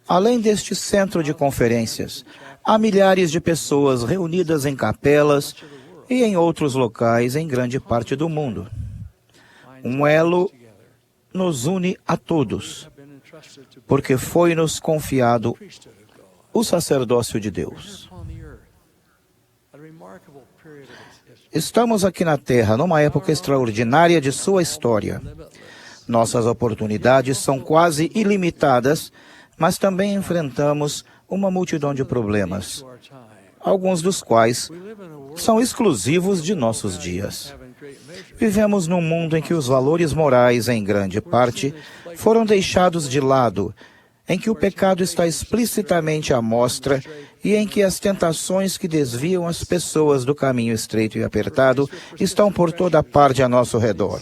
Além deste centro de conferências, há milhares de pessoas reunidas em capelas e em outros locais em grande parte do mundo. Um elo nos une a todos, porque foi-nos confiado o sacerdócio de Deus. Estamos aqui na Terra numa época extraordinária de sua história. Nossas oportunidades são quase ilimitadas, mas também enfrentamos uma multidão de problemas, alguns dos quais são exclusivos de nossos dias. Vivemos num mundo em que os valores morais, em grande parte, foram deixados de lado, em que o pecado está explicitamente à mostra e em que as tentações que desviam as pessoas do caminho estreito e apertado estão por toda parte a nosso redor.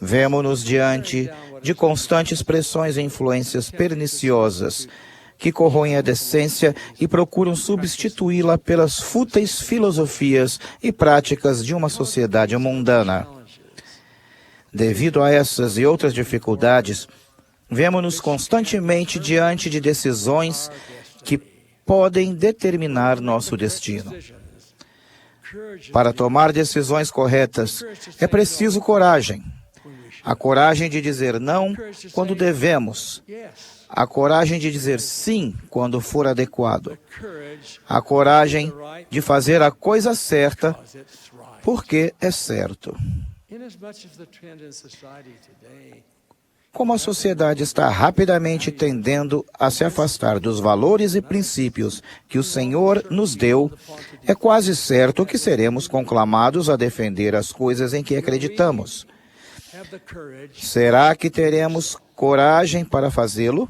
Vemo-nos diante de constantes pressões e influências perniciosas que corroem a decência e procuram substituí-la pelas fúteis filosofias e práticas de uma sociedade mundana. Devido a essas e outras dificuldades, vemo-nos constantemente diante de decisões que podem determinar nosso destino. Para tomar decisões corretas, é preciso coragem. A coragem de dizer não quando devemos. A coragem de dizer sim quando for adequado. A coragem de fazer a coisa certa porque é certo. Como a sociedade está rapidamente tendendo a se afastar dos valores e princípios que o Senhor nos deu, é quase certo que seremos conclamados a defender as coisas em que acreditamos. Será que teremos coragem para fazê-lo?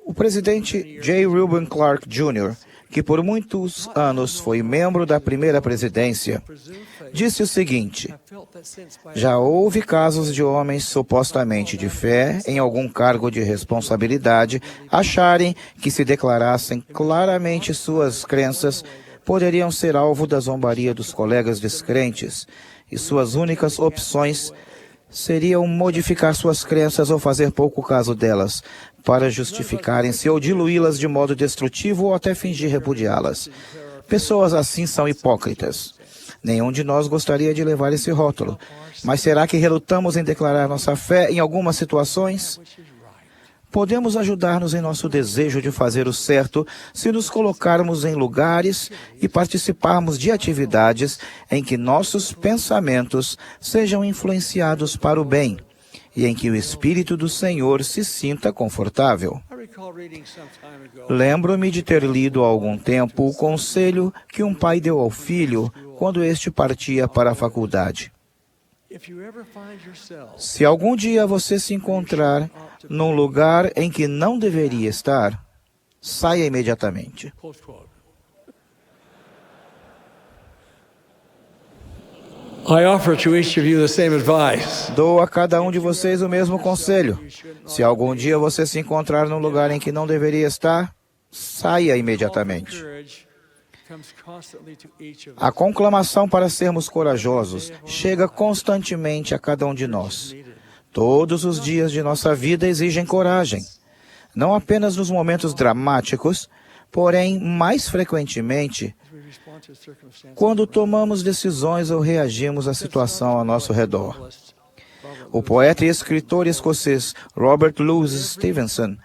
O presidente J. Reuben Clark Jr., que por muitos anos foi membro da primeira presidência, disse o seguinte: já houve casos de homens supostamente de fé, em algum cargo de responsabilidade, acharem que se declarassem claramente suas crenças, poderiam ser alvo da zombaria dos colegas descrentes, e suas únicas opções seriam modificar suas crenças ou fazer pouco caso delas, para justificarem-se ou diluí-las de modo destrutivo ou até fingir repudiá-las. Pessoas assim são hipócritas. Nenhum de nós gostaria de levar esse rótulo. Mas será que relutamos em declarar nossa fé em algumas situações? Podemos ajudar-nos em nosso desejo de fazer o certo se nos colocarmos em lugares e participarmos de atividades em que nossos pensamentos sejam influenciados para o bem e em que o Espírito do Senhor se sinta confortável. Lembro-me de ter lido há algum tempo o conselho que um pai deu ao filho quando este partia para a faculdade. Se algum dia você se encontrar num lugar em que não deveria estar, saia imediatamente. Dou a cada um de vocês o mesmo conselho. Se algum dia você se encontrar num lugar em que não deveria estar, saia imediatamente. A conclamação para sermos corajosos chega constantemente a cada um de nós. Todos os dias de nossa vida exigem coragem. Não apenas nos momentos dramáticos, porém, mais frequentemente, quando tomamos decisões ou reagimos à situação ao nosso redor. O poeta e escritor escocês Robert Louis Stevenson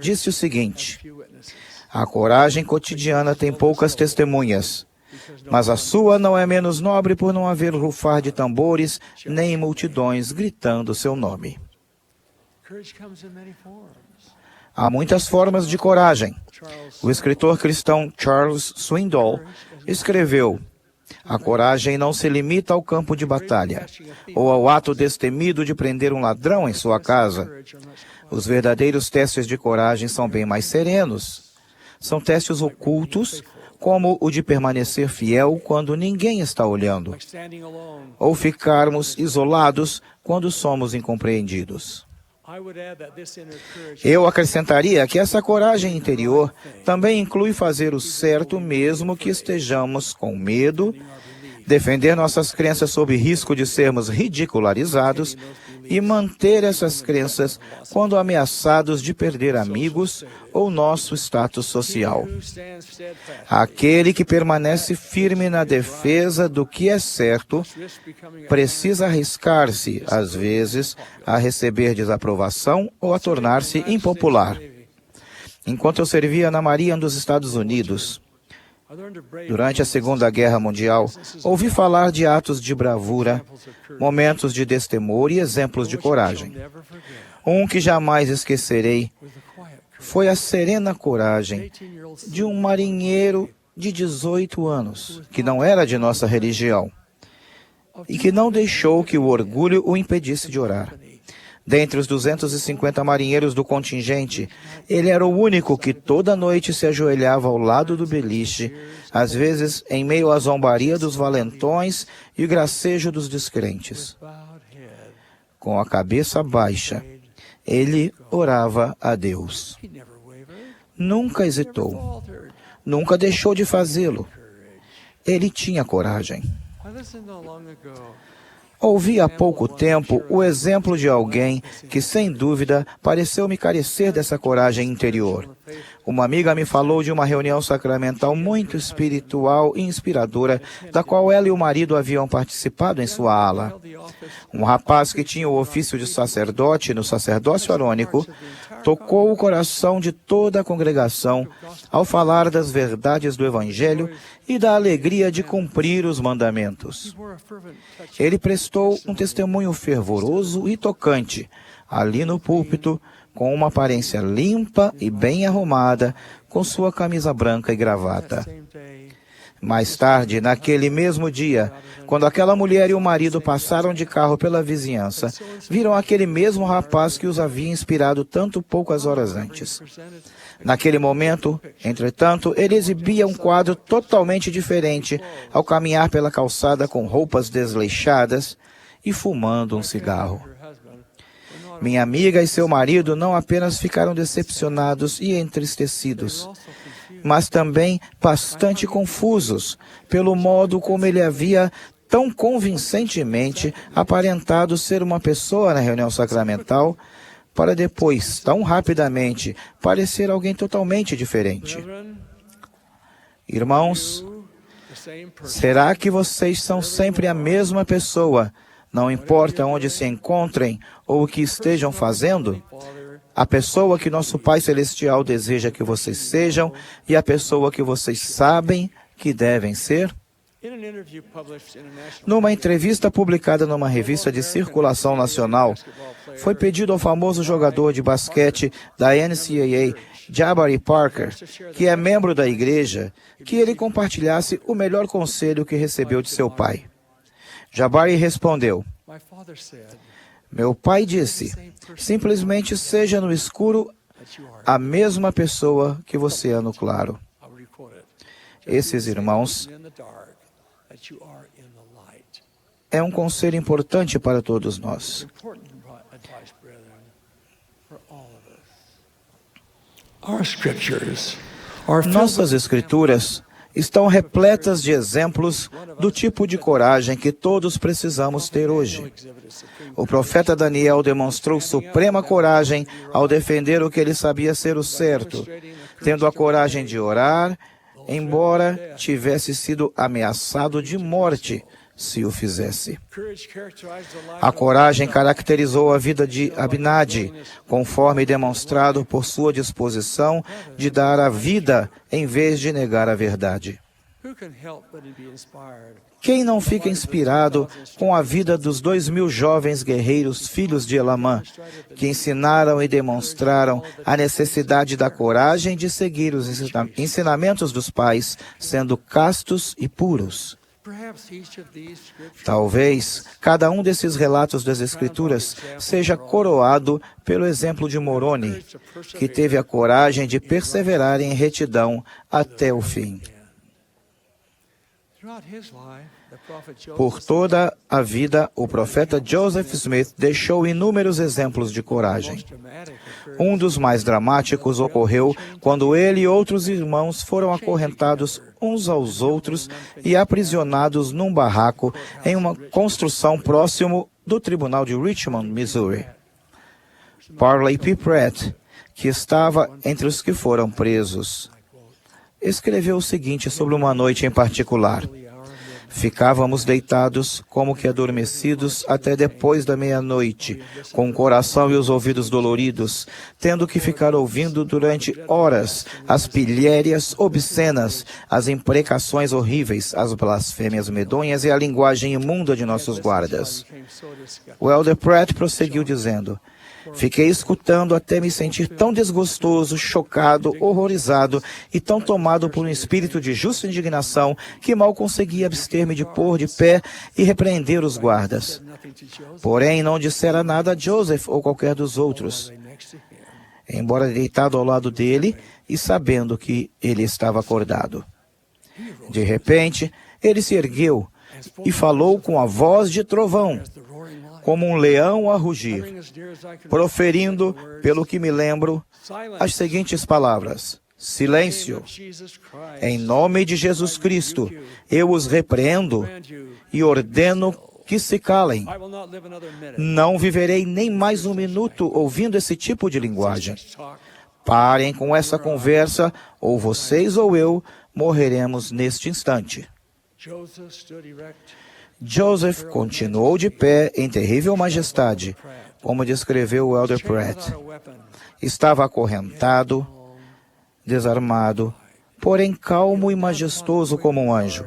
disse o seguinte: a coragem cotidiana tem poucas testemunhas, mas a sua não é menos nobre por não haver rufar de tambores, nem multidões gritando seu nome. Há muitas formas de coragem. O escritor cristão Charles Swindoll escreveu: a coragem não se limita ao campo de batalha, ou ao ato destemido de prender um ladrão em sua casa. Os verdadeiros testes de coragem são bem mais serenos. São testes ocultos, como o de permanecer fiel quando ninguém está olhando, ou ficarmos isolados quando somos incompreendidos. Eu acrescentaria que essa coragem interior também inclui fazer o certo mesmo que estejamos com medo, defender nossas crenças sob risco de sermos ridicularizados e manter essas crenças quando ameaçados de perder amigos ou nosso status social. Aquele que permanece firme na defesa do que é certo precisa arriscar-se, às vezes, a receber desaprovação ou a tornar-se impopular. Enquanto eu servia na Marinha dos Estados Unidos, durante a Segunda Guerra Mundial, ouvi falar de atos de bravura, momentos de destemor e exemplos de coragem. Um que jamais esquecerei foi a serena coragem de um marinheiro de 18 anos, que não era de nossa religião, e que não deixou que o orgulho o impedisse de orar. Dentre os 250 marinheiros do contingente, ele era o único que toda noite se ajoelhava ao lado do beliche, às vezes em meio à zombaria dos valentões e o gracejo dos descrentes. Com a cabeça baixa, ele orava a Deus. Nunca hesitou, nunca deixou de fazê-lo. Ele tinha coragem. Ouvi há pouco tempo o exemplo de alguém que, sem dúvida, pareceu-me carecer dessa coragem interior. Uma amiga me falou de uma reunião sacramental muito espiritual e inspiradora, da qual ela e o marido haviam participado em sua ala. Um rapaz que tinha o ofício de sacerdote no sacerdócio arônico tocou o coração de toda a congregação ao falar das verdades do Evangelho e da alegria de cumprir os mandamentos. Ele prestou um testemunho fervoroso e tocante, ali no púlpito, com uma aparência limpa e bem arrumada, com sua camisa branca e gravata. Mais tarde, naquele mesmo dia, quando aquela mulher e o marido passaram de carro pela vizinhança, viram aquele mesmo rapaz que os havia inspirado tanto poucas horas antes. Naquele momento, entretanto, ele exibia um quadro totalmente diferente ao caminhar pela calçada com roupas desleixadas e fumando um cigarro. Minha amiga e seu marido não apenas ficaram decepcionados e entristecidos, mas também bastante confusos pelo modo como ele havia tão convincentemente aparentado ser uma pessoa na reunião sacramental, para depois, tão rapidamente, parecer alguém totalmente diferente. Irmãos, será que vocês são sempre a mesma pessoa, não importa onde se encontrem ou o que estejam fazendo? A pessoa que nosso Pai Celestial deseja que vocês sejam e a pessoa que vocês sabem que devem ser? Numa entrevista publicada numa revista de circulação nacional, foi pedido ao famoso jogador de basquete da NCAA, Jabari Parker, que é membro da igreja, que ele compartilhasse o melhor conselho que recebeu de seu pai. Jabari respondeu: "Meu pai disse, simplesmente seja no escuro a mesma pessoa que você é no claro." Esses irmãos, é um conselho importante para todos nós. Nossas escrituras estão repletas de exemplos do tipo de coragem que todos precisamos ter hoje. O profeta Daniel demonstrou suprema coragem ao defender o que ele sabia ser o certo, tendo a coragem de orar, embora tivesse sido ameaçado de morte se o fizesse. A coragem caracterizou a vida de Abinadi, conforme demonstrado por sua disposição de dar a vida em vez de negar a verdade. Quem não fica inspirado com a vida dos 2.000 jovens guerreiros filhos de Elamã, que ensinaram e demonstraram a necessidade da coragem de seguir os ensinamentos dos pais, sendo castos e puros? Talvez cada um desses relatos das Escrituras seja coroado pelo exemplo de Moroni, que teve a coragem de perseverar em retidão até o fim. Por toda a vida, o profeta Joseph Smith deixou inúmeros exemplos de coragem. Um dos mais dramáticos ocorreu quando ele e outros irmãos foram acorrentados uns aos outros e aprisionados num barraco em uma construção próximo do Tribunal de Richmond, Missouri. Parley P. Pratt, que estava entre os que foram presos, escreveu o seguinte sobre uma noite em particular. Ficávamos deitados como que adormecidos até depois da meia-noite, com o coração e os ouvidos doloridos, tendo que ficar ouvindo durante horas as pilhérias obscenas, as imprecações horríveis, as blasfêmias medonhas e a linguagem imunda de nossos guardas. O Elder Pratt prosseguiu dizendo: fiquei escutando até me sentir tão desgostoso, chocado, horrorizado e tão tomado por um espírito de justa indignação que mal conseguia abster-me de pôr de pé e repreender os guardas. Porém, não dissera nada a Joseph ou qualquer dos outros, embora deitado ao lado dele e sabendo que ele estava acordado. De repente, ele se ergueu e falou com a voz de trovão, como um leão a rugir, proferindo, pelo que me lembro, as seguintes palavras: silêncio! Em nome de Jesus Cristo, eu os repreendo e ordeno que se calem. Não viverei nem mais um minuto ouvindo esse tipo de linguagem. Parem com essa conversa, ou vocês ou eu morreremos neste instante. Joseph continuou de pé em terrível majestade, como descreveu o Elder Pratt. Estava acorrentado, desarmado, porém calmo e majestoso como um anjo.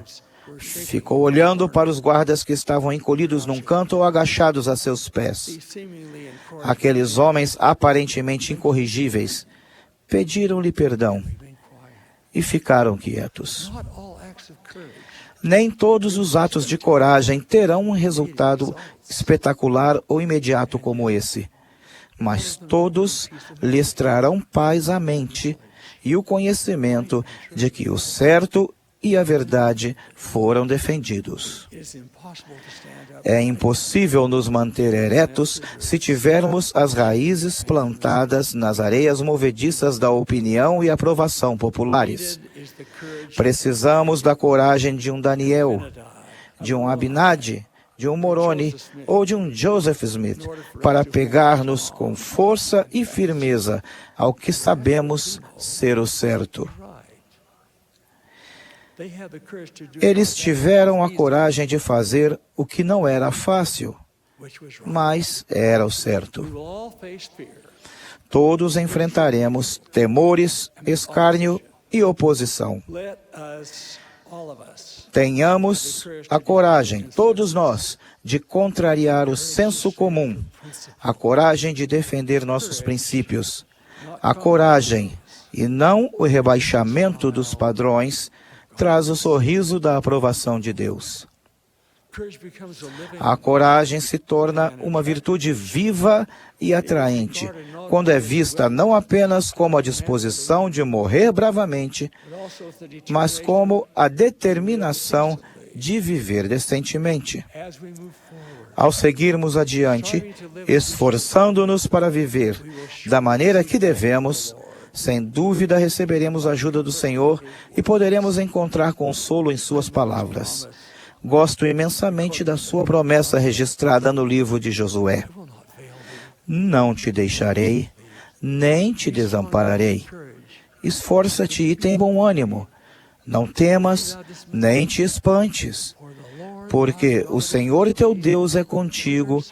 Ficou olhando para os guardas que estavam encolhidos num canto ou agachados a seus pés. Aqueles homens aparentemente incorrigíveis pediram-lhe perdão e ficaram quietos. Nem todos os atos de coragem terão um resultado espetacular ou imediato como esse, mas todos lhes trarão paz à mente e o conhecimento de que o certo e a verdade foram defendidos. É impossível nos manter eretos se tivermos as raízes plantadas nas areias movediças da opinião e aprovação populares. Precisamos da coragem de um Daniel, de um Abinadi, de um Moroni ou de um Joseph Smith para pegar-nos com força e firmeza ao que sabemos ser o certo. Eles tiveram a coragem de fazer o que não era fácil, mas era o certo. Todos enfrentaremos temores, escárnio e oposição. Tenhamos a coragem, todos nós, de contrariar o senso comum, a coragem de defender nossos princípios, a coragem e não o rebaixamento dos padrões traz o sorriso da aprovação de Deus. A coragem se torna uma virtude viva e atraente, quando é vista não apenas como a disposição de morrer bravamente, mas como a determinação de viver decentemente. Ao seguirmos adiante, esforçando-nos para viver da maneira que devemos, sem dúvida receberemos a ajuda do Senhor e poderemos encontrar consolo em suas palavras. Gosto imensamente da sua promessa registrada no livro de Josué. Não te deixarei, nem te desampararei. Esforça-te e tem bom ânimo. Não temas, nem te espantes, porque o Senhor teu Deus é contigo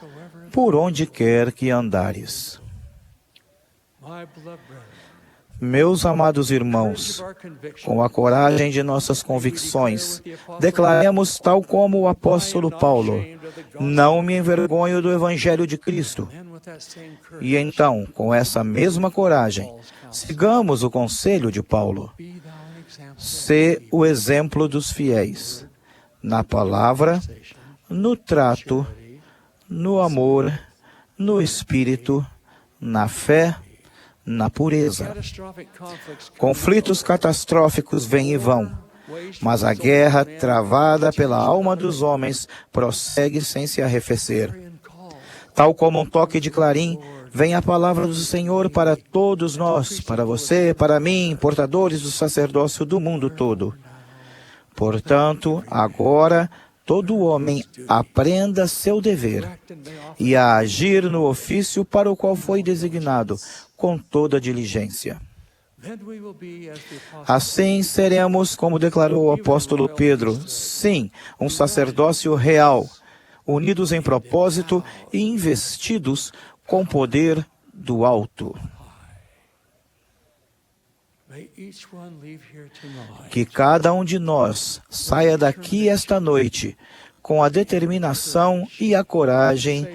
por onde quer que andares. Meus amados irmãos, com a coragem de nossas convicções, declaremos tal como o apóstolo Paulo: não me envergonho do Evangelho de Cristo. E então, com essa mesma coragem, sigamos o conselho de Paulo. Sê o exemplo dos fiéis, na palavra, no trato, no amor, no espírito, na fé, na pureza. Conflitos catastróficos vêm e vão, mas a guerra travada pela alma dos homens prossegue sem se arrefecer. Tal como um toque de clarim, vem a palavra do Senhor para todos nós, para você, para mim, portadores do sacerdócio do mundo todo. Portanto, agora, todo homem aprenda seu dever e a agir no ofício para o qual foi designado, com toda diligência. Assim seremos, como declarou o apóstolo Pedro, sim, um sacerdócio real, unidos em propósito e investidos com poder do alto. Que cada um de nós saia daqui esta noite com a determinação e a coragem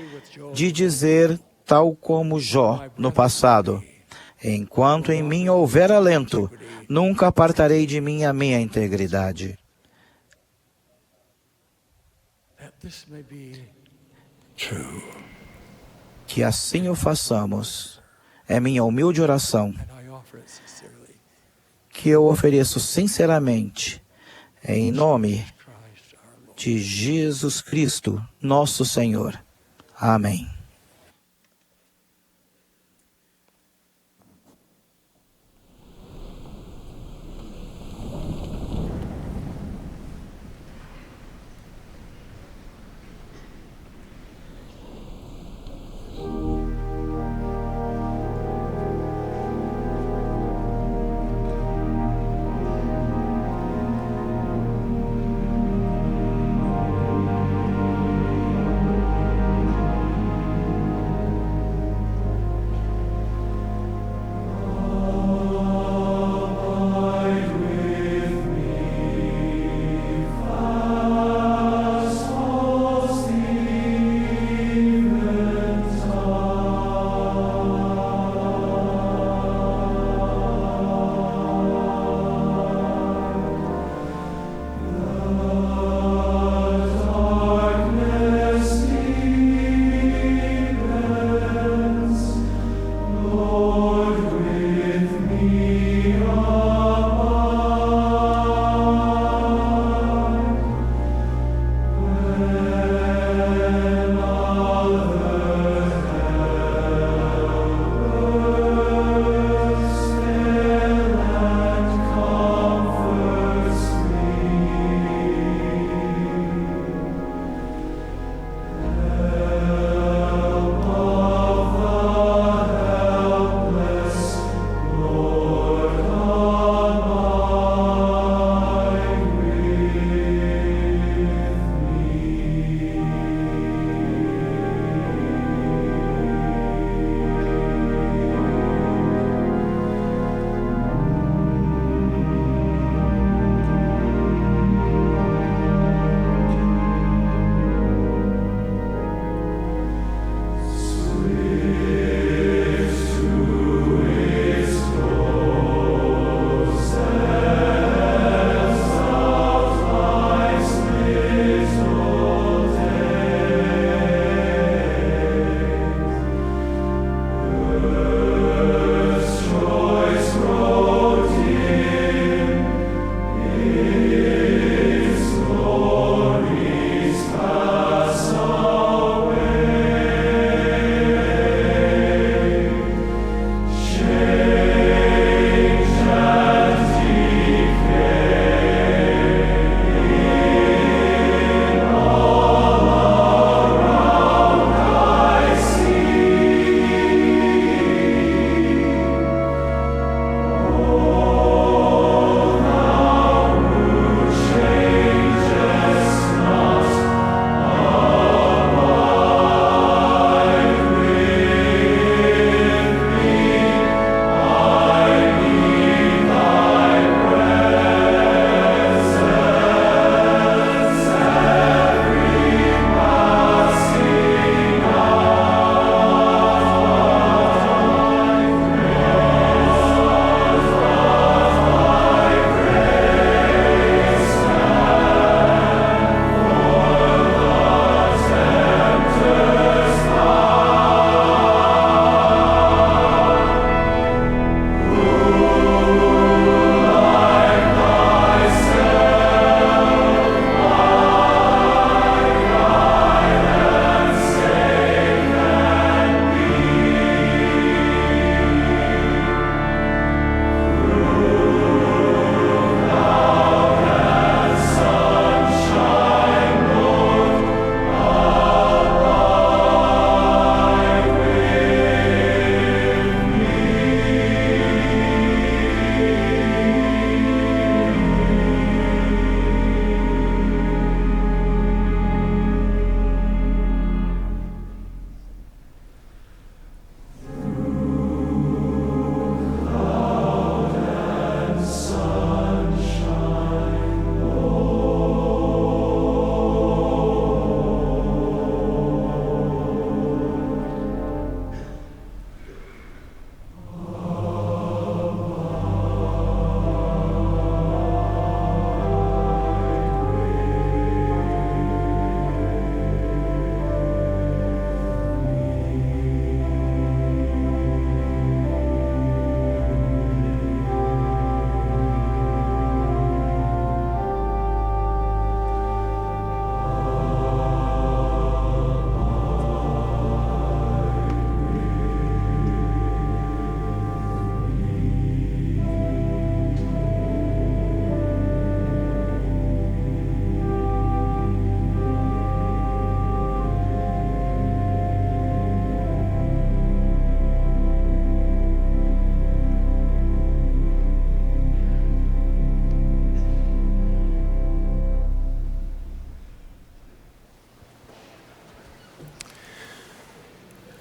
de dizer, tal como Jó no passado: enquanto em mim houver alento, nunca apartarei de mim a minha integridade. Que assim o façamos. É minha humilde oração, que eu ofereço sinceramente, em nome de Jesus Cristo, nosso Senhor. Amém.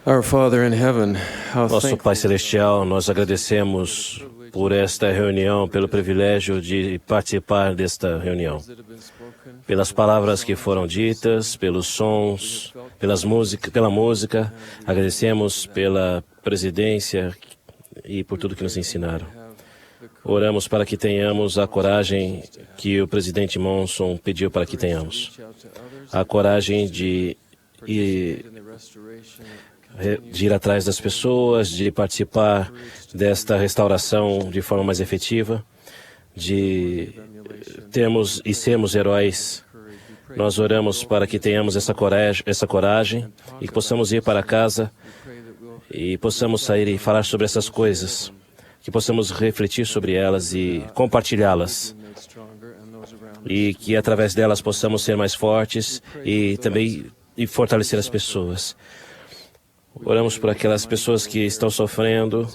Our Father in heaven, how Nosso thankful Pai Celestial, nós agradecemos por esta reunião, pelo privilégio de participar desta reunião. Pelas palavras que foram ditas, pelos sons, pela música, agradecemos pela presidência e por tudo que nos ensinaram. Oramos para que tenhamos a coragem que o presidente Monson pediu para que tenhamos. A coragem de ir atrás das pessoas, de participar desta restauração de forma mais efetiva, de termos e sermos heróis. Nós oramos para que tenhamos essa coragem e que possamos ir para casa e possamos sair e falar sobre essas coisas, que possamos refletir sobre elas e compartilhá-las, e que através delas possamos ser mais fortes e também fortalecer as pessoas. Oramos por aquelas pessoas que estão sofrendo,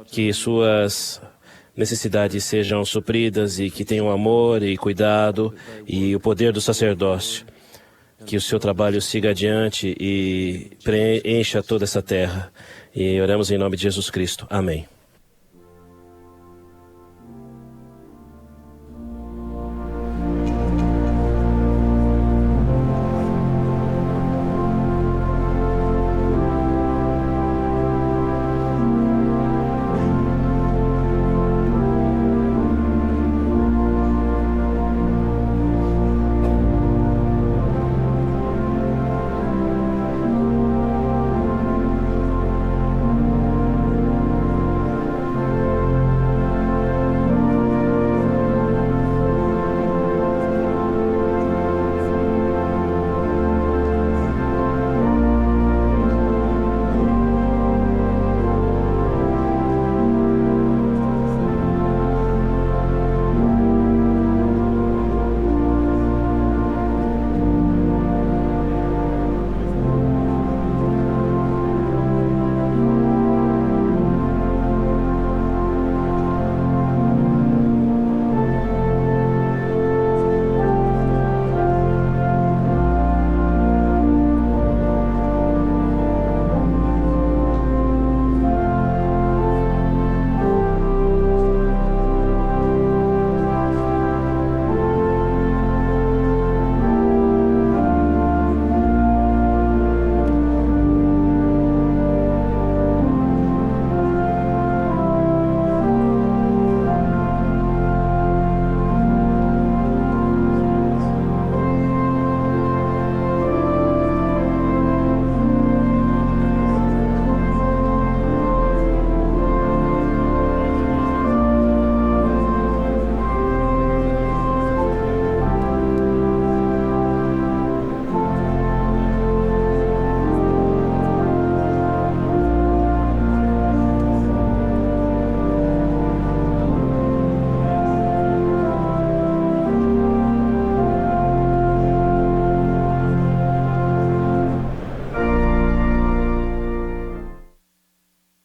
que suas necessidades sejam supridas e que tenham amor e cuidado e o poder do sacerdócio. Que o seu trabalho siga adiante e preencha toda essa terra. E oramos em nome de Jesus Cristo. Amém.